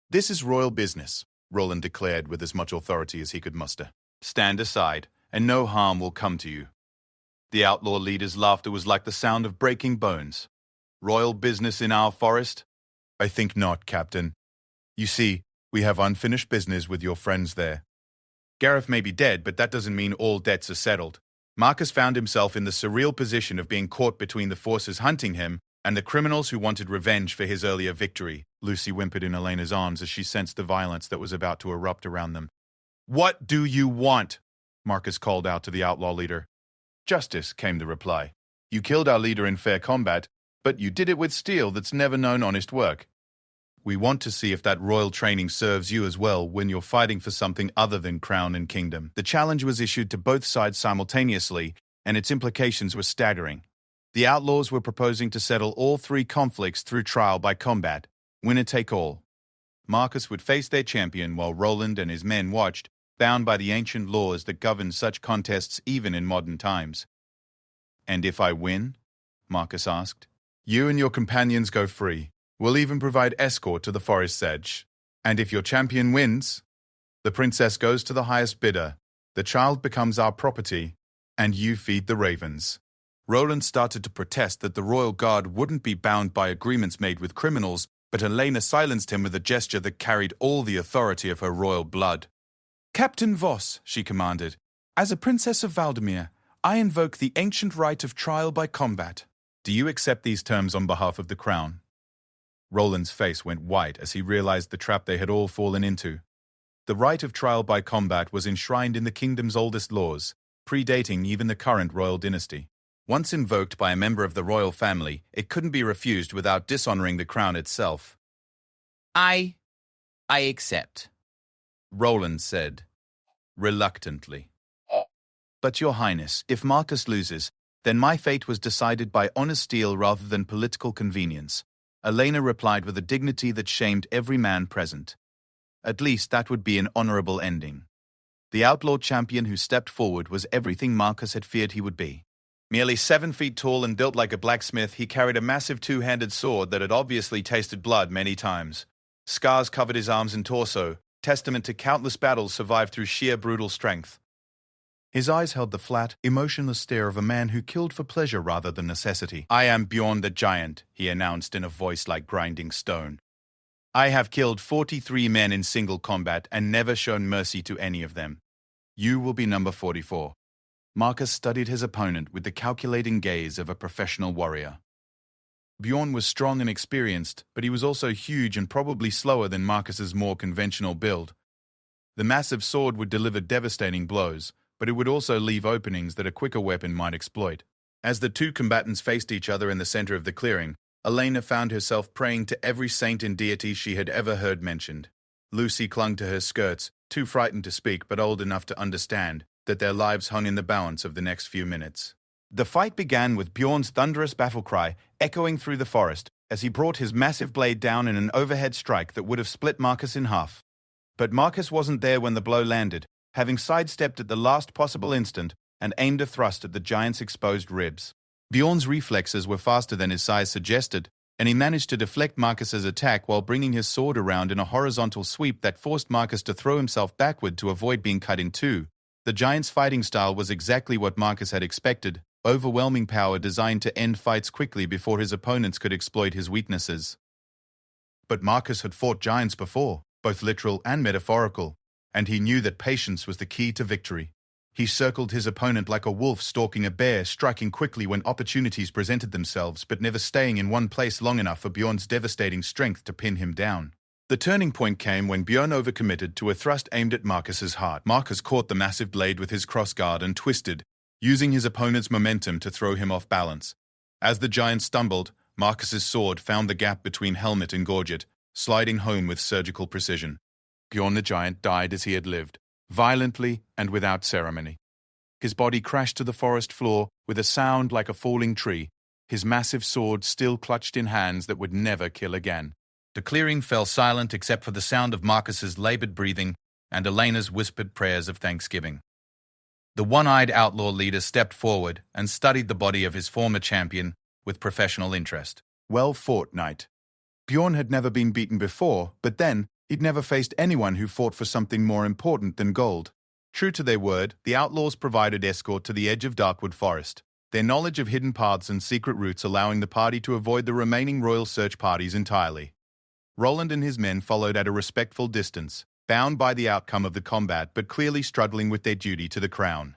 [SPEAKER 1] "This is royal business," Roland declared with as much authority as he could muster. "Stand aside, and no harm will come to you." The outlaw leader's laughter was like the sound of breaking bones. "Royal business in our forest? I think not, Captain. You see, we have unfinished business with your friends there. Gareth may be dead, but that doesn't mean all debts are settled." Marcus found himself in the surreal position of being caught between the forces hunting him and the criminals who wanted revenge for his earlier victory. Lucy whimpered in Elena's arms as she sensed the violence that was about to erupt around them. "What do you want?" Marcus called out to the outlaw leader. "Justice," came the reply. "You killed our leader in fair combat, but you did it with steel that's never known honest work. We want to see if that royal training serves you as well when you're fighting for something other than crown and kingdom." The challenge was issued to both sides simultaneously, and its implications were staggering. The outlaws were proposing to settle all 3 conflicts through trial by combat, winner take all. Marcus would face their champion while Roland and his men watched, bound by the ancient laws that govern such contests even in modern times. "And if I win?" Marcus asked. "You and your companions go free. We'll even provide escort to the forest's edge. And if your champion wins, the princess goes to the highest bidder, the child becomes our property, and you feed the ravens." Roland started to protest that the royal guard wouldn't be bound by agreements made with criminals, but Elena silenced him with a gesture that carried all the authority of her royal blood. "Captain Voss," she commanded, "as a princess of Valdemir, I invoke the ancient right of trial by combat. Do you accept these terms on behalf of the crown?" Roland's face went white as he realized the trap they had all fallen into. The right of trial by combat was enshrined in the kingdom's oldest laws, predating even the current royal dynasty. Once invoked by a member of the royal family, it couldn't be refused without dishonoring the crown itself. I accept," Roland said, reluctantly. "But your highness, if Marcus loses, then my fate was decided by honest steel rather than political convenience," Elena replied with a dignity that shamed every man present. At least that would be an honorable ending. The outlaw champion who stepped forward was everything Marcus had feared he would be. Merely 7 feet tall and built like a blacksmith, he carried a massive 2-handed sword that had obviously tasted blood many times. Scars covered his arms and torso, testament to countless battles survived through sheer brutal strength. His eyes held the flat, emotionless stare of a man who killed for pleasure rather than necessity. "I am Bjorn the Giant," he announced in a voice like grinding stone. "I have killed 43 men in single combat and never shown mercy to any of them. You will be number 44. Marcus studied his opponent with the calculating gaze of a professional warrior. Bjorn was strong and experienced, but he was also huge and probably slower than Marcus's more conventional build. The massive sword would deliver devastating blows, but it would also leave openings that a quicker weapon might exploit. As the 2 combatants faced each other in the center of the clearing, Elena found herself praying to every saint and deity she had ever heard mentioned. Lucy clung to her skirts, too frightened to speak but old enough to understand that their lives hung in the balance of the next few minutes. The fight began with Bjorn's thunderous battle cry echoing through the forest as he brought his massive blade down in an overhead strike that would have split Marcus in half. But Marcus wasn't there when the blow landed, having sidestepped at the last possible instant and aimed a thrust at the giant's exposed ribs. Bjorn's reflexes were faster than his size suggested, and he managed to deflect Marcus's attack while bringing his sword around in a horizontal sweep that forced Marcus to throw himself backward to avoid being cut in two. The giant's fighting style was exactly what Marcus had expected, overwhelming power designed to end fights quickly before his opponents could exploit his weaknesses. But Marcus had fought giants before, both literal and metaphorical, and he knew that patience was the key to victory. He circled his opponent like a wolf stalking a bear, striking quickly when opportunities presented themselves, but never staying in one place long enough for Bjorn's devastating strength to pin him down. The turning point came when Bjorn overcommitted to a thrust aimed at Marcus's heart. Marcus caught the massive blade with his crossguard and twisted, using his opponent's momentum to throw him off balance. As the giant stumbled, Marcus's sword found the gap between helmet and gorget, sliding home with surgical precision. Bjorn the giant died as he had lived, violently and without ceremony. His body crashed to the forest floor with a sound like a falling tree, his massive sword still clutched in hands that would never kill again. The clearing fell silent except for the sound of Marcus's labored breathing and Elena's whispered prayers of thanksgiving. The one-eyed outlaw leader stepped forward and studied the body of his former champion with professional interest. Well fought, knight. Bjorn had never been beaten before, but then he'd never faced anyone who fought for something more important than gold. True to their word, the outlaws provided escort to the edge of Darkwood Forest, their knowledge of hidden paths and secret routes allowing the party to avoid the remaining royal search parties entirely. Roland and his men followed at a respectful distance, bound by the outcome of the combat but clearly struggling with their duty to the crown.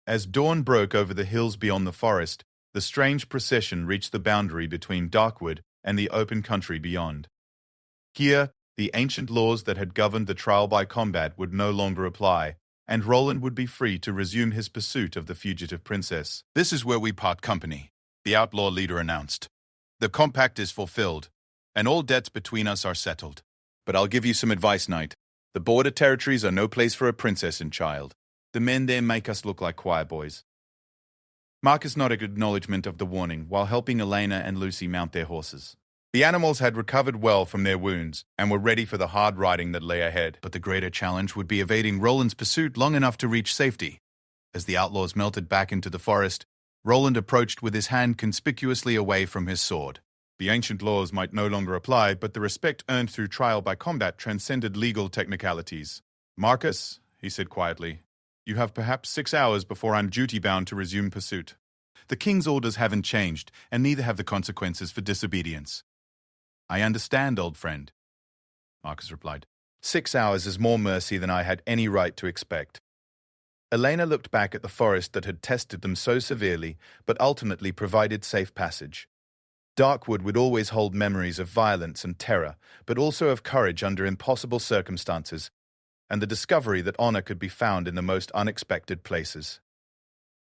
[SPEAKER 1] As dawn broke over the hills beyond the forest, the strange procession reached the boundary between Darkwood and the open country beyond. Here, the ancient laws that had governed the trial by combat would no longer apply, and Roland would be free to resume his pursuit of the fugitive princess. "This is where we part company," the outlaw leader announced. "The compact is fulfilled, and all debts between us are settled. But I'll give you some advice, knight. The border territories are no place for a princess and child. The men there make us look like choir boys." Marcus nodded acknowledgement of the warning while helping Elena and Lucy mount their horses. The animals had recovered well from their wounds and were ready for the hard riding that lay ahead, but the greater challenge would be evading Roland's pursuit long enough to reach safety. As the outlaws melted back into the forest, Roland approached with his hand conspicuously away from his sword. The ancient laws might no longer apply, but the respect earned through trial by combat transcended legal technicalities. "Marcus," he said quietly, "you have perhaps 6 hours before I'm duty-bound to resume pursuit. The king's orders haven't changed, and neither have the consequences for disobedience." "I understand, old friend," Marcus replied. 6 hours is more mercy than I had any right to expect." Elena looked back at the forest that had tested them so severely, but ultimately provided safe passage. Darkwood would always hold memories of violence and terror, but also of courage under impossible circumstances, and the discovery that honor could be found in the most unexpected places.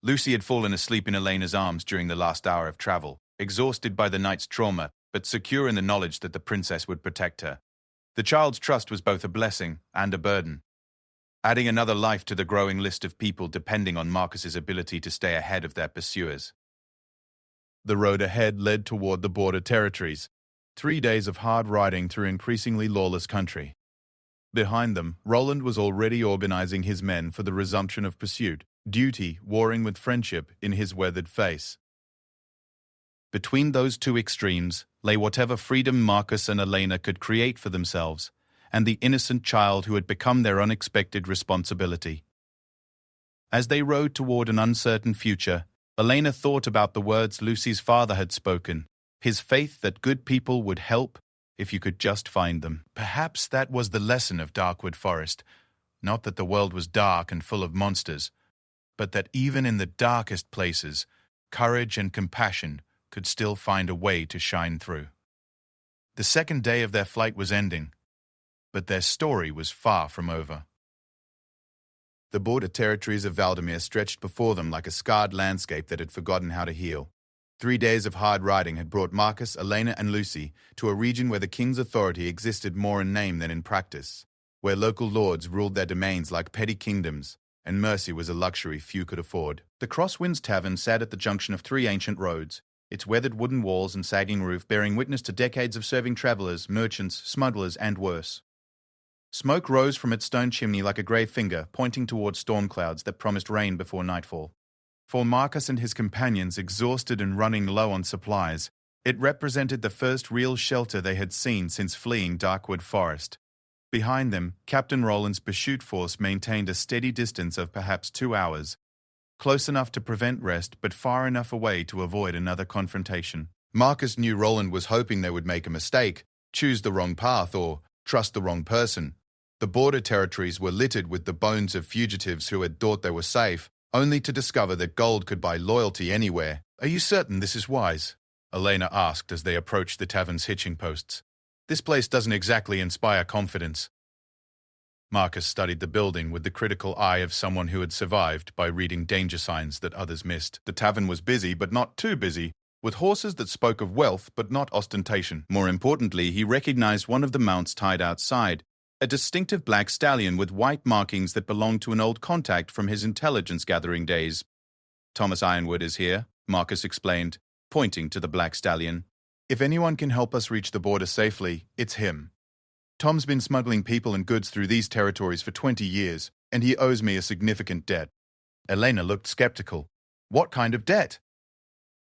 [SPEAKER 1] Lucy had fallen asleep in Elena's arms during the last hour of travel, exhausted by the night's trauma, but secure in the knowledge that the princess would protect her. The child's trust was both a blessing and a burden, adding another life to the growing list of people depending on Marcus's ability to stay ahead of their pursuers. The road ahead led toward the border territories, 3 days of hard riding through increasingly lawless country. Behind them, Roland was already organizing his men for the resumption of pursuit, duty warring with friendship in his weathered face. Between those two extremes lay whatever freedom Marcus and Elena could create for themselves, and the innocent child who had become their unexpected responsibility. As they rode toward an uncertain future, Elena thought about the words Lucy's father had spoken, his faith that good people would help if you could just find them. Perhaps that was the lesson of Darkwood Forest, not that the world was dark and full of monsters, but that even in the darkest places, courage and compassion could still find a way to shine through. The second day of their flight was ending, but their story was far from over. The border territories of Valdemir stretched before them like a scarred landscape that had forgotten how to heal. 3 days of hard riding had brought Marcus, Elena, and Lucy to a region where the king's authority existed more in name than in practice, where local lords ruled their domains like petty kingdoms, and mercy was a luxury few could afford. The Crosswinds Tavern sat at the junction of 3 ancient roads, its weathered wooden walls and sagging roof bearing witness to decades of serving travelers, merchants, smugglers, and worse. Smoke rose from its stone chimney like a grey finger, pointing toward storm clouds that promised rain before nightfall. For Marcus and his companions, exhausted and running low on supplies, it represented the first real shelter they had seen since fleeing Darkwood Forest. Behind them, Captain Roland's pursuit force maintained a steady distance of perhaps 2 hours, close enough to prevent rest but far enough away to avoid another confrontation. Marcus knew Roland was hoping they would make a mistake, choose the wrong path, or trust the wrong person. The border territories were littered with the bones of fugitives who had thought they were safe, only to discover that gold could buy loyalty anywhere. "Are you certain this is wise?" Elena asked as they approached the tavern's hitching posts. "This place doesn't exactly inspire confidence." Marcus studied the building with the critical eye of someone who had survived by reading danger signs that others missed. The tavern was busy, but not too busy, with horses that spoke of wealth but not ostentation. More importantly, he recognized one of the mounts tied outside, a distinctive black stallion with white markings that belonged to an old contact from his intelligence-gathering days. "Thomas Ironwood is here," Marcus explained, pointing to the black stallion. "If anyone can help us reach the border safely, it's him. Tom's been smuggling people and goods through these territories for 20 years, and he owes me a significant debt." Elena looked skeptical. "What kind of debt?"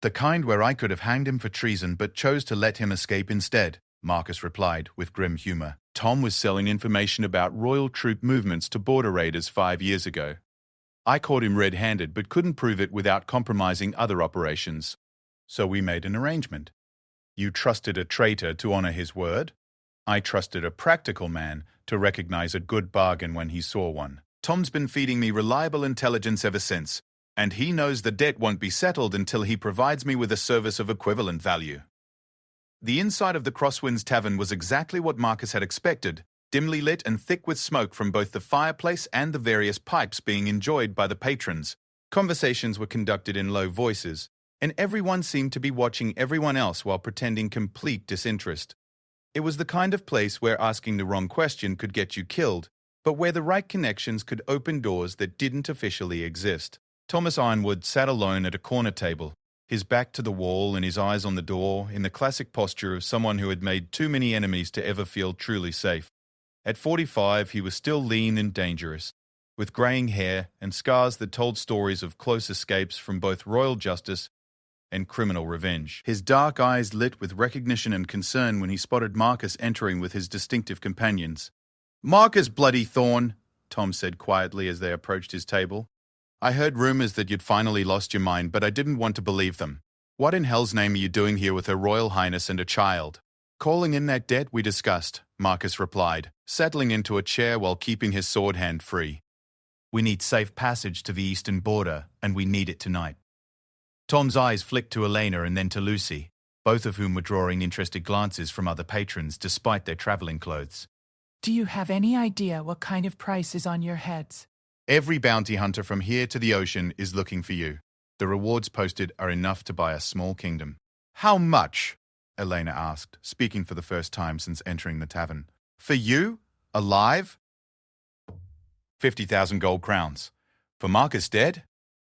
[SPEAKER 1] "The kind where I could have hanged him for treason but chose to let him escape instead," Marcus replied with grim humor. "Tom was selling information about royal troop movements to border raiders 5 years ago. I caught him red-handed but couldn't prove it without compromising other operations. So we made an arrangement. You trusted a traitor to honor his word. I trusted a practical man to recognize a good bargain when he saw one. Tom's been feeding me reliable intelligence ever since, and he knows the debt won't be settled until he provides me with a service of equivalent value." The inside of the Crosswinds Tavern was exactly what Marcus had expected, dimly lit and thick with smoke from both the fireplace and the various pipes being enjoyed by the patrons. Conversations were conducted in low voices, and everyone seemed to be watching everyone else while pretending complete disinterest. It was the kind of place where asking the wrong question could get you killed, but where the right connections could open doors that didn't officially exist. Thomas Ironwood sat alone at a corner table, his back to the wall and his eyes on the door, in the classic posture of someone who had made too many enemies to ever feel truly safe. At 45, he was still lean and dangerous, with greying hair and scars that told stories of close escapes from both royal justice and criminal revenge. His dark eyes lit with recognition and concern when he spotted Marcus entering with his distinctive companions. "Marcus Bloody Thorn," Tom said quietly as they approached his table. "I heard rumors that you'd finally lost your mind, but I didn't want to believe them. What in hell's name are you doing here with Her Royal Highness and a child?" "Calling in that debt we discussed," Marcus replied, settling into a chair while keeping his sword hand free. "We need safe passage to the eastern border, and we need it tonight." Tom's eyes flicked to Elena and then to Lucy, both of whom were drawing interested glances from other patrons despite their traveling clothes.
[SPEAKER 2] Do you have any idea what kind of price is on your heads?
[SPEAKER 1] "Every bounty hunter from here to the ocean is looking for you. The rewards posted are enough to buy a small kingdom." "How much?" Elena asked, speaking for the first time since entering the tavern. "For you? Alive?" 50,000 gold crowns. For Marcus dead?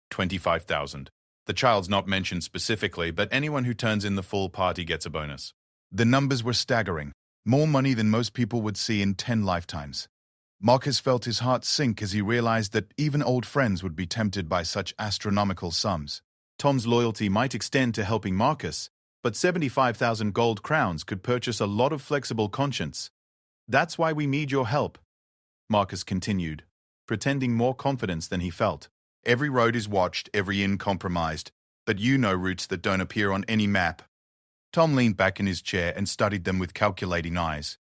[SPEAKER 1] 25,000. The child's not mentioned specifically, but anyone who turns in the full party gets a bonus. The numbers were staggering, more money than most people would see in 10 lifetimes. Marcus felt his heart sink as he realized that even old friends would be tempted by such astronomical sums. Tom's loyalty might extend to helping Marcus, but 75,000 gold crowns could purchase a lot of flexible conscience. "That's why we need your help," Marcus continued, pretending more confidence than he felt. "Every road is watched, every inn compromised, but you know routes that don't appear on any map." Tom leaned back in his chair and studied them with calculating eyes.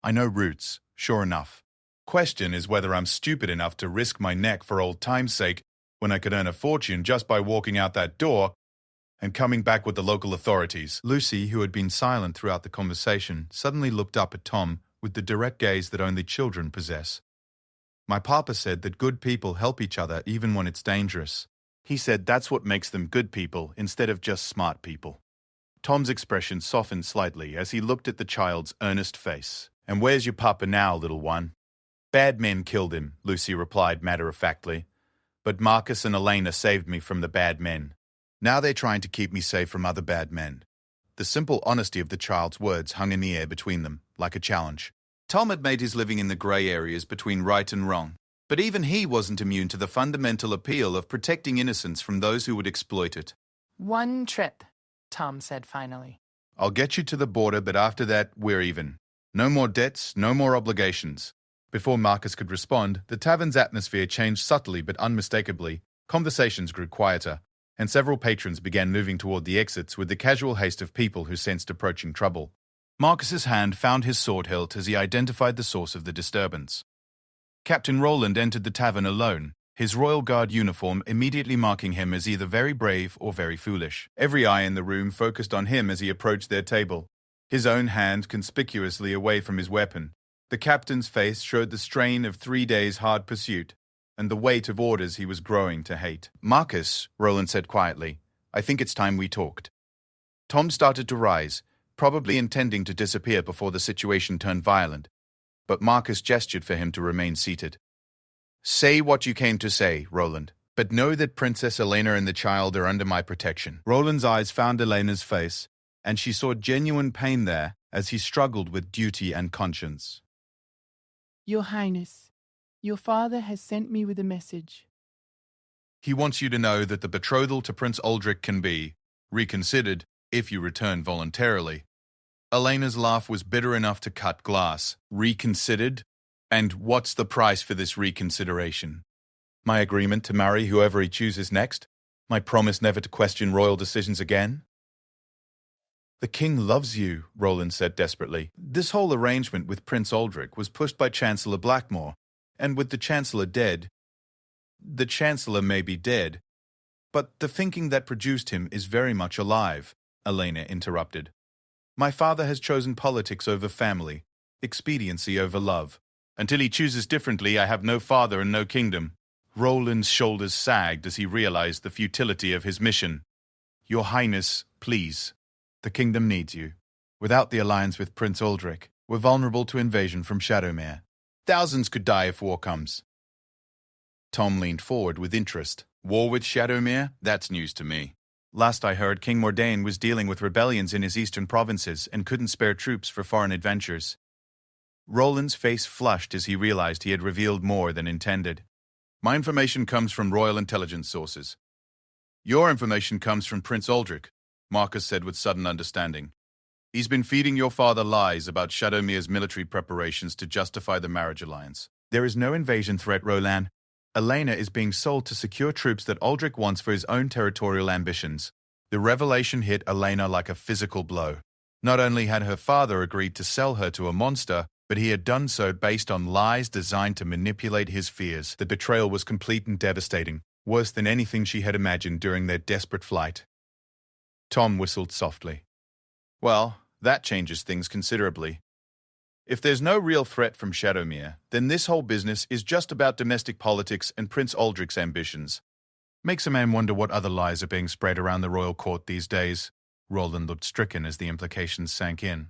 [SPEAKER 1] "I know routes, sure enough. Question is whether I'm stupid enough to risk my neck for old time's sake when I could earn a fortune just by walking out that door and coming back with the local authorities." Lucy, who had been silent throughout the conversation, suddenly looked up at Tom with the direct gaze that only children possess. "My papa said that good people help each other even when it's dangerous. He said that's what makes them good people instead of just smart people." Tom's expression softened slightly as he looked at the child's earnest face. "And where's your papa now, little one?" "Bad men killed him," Lucy replied matter-of-factly. "But Marcus and Elena saved me from the bad men. Now they're trying to keep me safe from other bad men." The simple honesty of the child's words hung in the air between them, like a challenge. Tom had made his living in the grey areas between right and wrong, but even he wasn't immune to the fundamental appeal of protecting innocence from those who would exploit it.
[SPEAKER 2] "One trip," Tom said finally.
[SPEAKER 1] "I'll get you to the border, but after that, we're even. No more debts, no more obligations." Before Marcus could respond, the tavern's atmosphere changed subtly but unmistakably, Conversations grew quieter, and several patrons began moving toward the exits with the casual haste of people who sensed approaching trouble. Marcus's hand found his sword hilt as he identified the source of the disturbance. Captain Roland entered the tavern alone, his Royal Guard uniform immediately marking him as either very brave or very foolish. Every eye in the room focused on him as he approached their table, his own hand conspicuously away from his weapon. The captain's face showed the strain of 3 days' hard pursuit, and the weight of orders he was growing to hate. "Marcus," Roland said quietly, "I think it's time we talked." Tom started to rise, probably intending to disappear before the situation turned violent, but Marcus gestured for him to remain seated. "Say what you came to say, Roland, but know that Princess Elena and the child are under my protection." Roland's eyes found Elena's face, and she saw genuine pain there as he struggled with duty and conscience.
[SPEAKER 2] Your Highness, your father has sent me with a message.
[SPEAKER 1] He wants you to know that the betrothal to Prince Aldrich can be reconsidered if you return voluntarily. Elena's laugh was bitter enough to cut glass. Reconsidered? And what's the price for this reconsideration? My agreement to marry whoever he chooses next? My promise never to question royal decisions again? The king loves you, Roland said desperately. This whole arrangement with Prince Aldrich was pushed by Chancellor Blackmore, and with the Chancellor dead, the Chancellor may be dead, but the thinking that produced him is very much alive, Elena interrupted. My father has chosen politics over family, expediency over love. Until he chooses differently, I have no father and no kingdom. Roland's shoulders sagged as he realized the futility of his mission. Your Highness, please. The kingdom needs you. Without the alliance with Prince Aldrich, we're vulnerable to invasion from Shadowmere. Thousands could die if war comes. Tom leaned forward with interest. War with Shadowmere? That's news to me. Last I heard, King Mordain was dealing with rebellions in his eastern provinces and couldn't spare troops for foreign adventures. Roland's face flushed as he realized he had revealed more than intended. My information comes from royal intelligence sources. Your information comes from Prince Aldrich, Marcus said with sudden understanding. He's been feeding your father lies about Shadowmere's military preparations to justify the marriage alliance. There is no invasion threat, Roland. Elena is being sold to secure troops that Aldrich wants for his own territorial ambitions. The revelation hit Elena like a physical blow. Not only had her father agreed to sell her to a monster, but he had done so based on lies designed to manipulate his fears. The betrayal was complete and devastating, worse than anything she had imagined during their desperate flight. Tom whistled softly. Well, that changes things considerably. If there's no real threat from Shadowmere, then this whole business is just about domestic politics and Prince Aldrich's ambitions. Makes a man wonder what other lies are being spread around the royal court these days. Roland looked stricken as the implications sank in.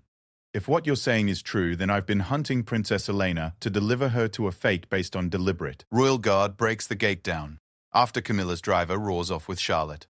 [SPEAKER 1] If what you're saying is true, then I've been hunting Princess Elena to deliver her to a fate based on deliberate. Royal Guard breaks the gate down. After Camilla's driver roars off with Charlotte.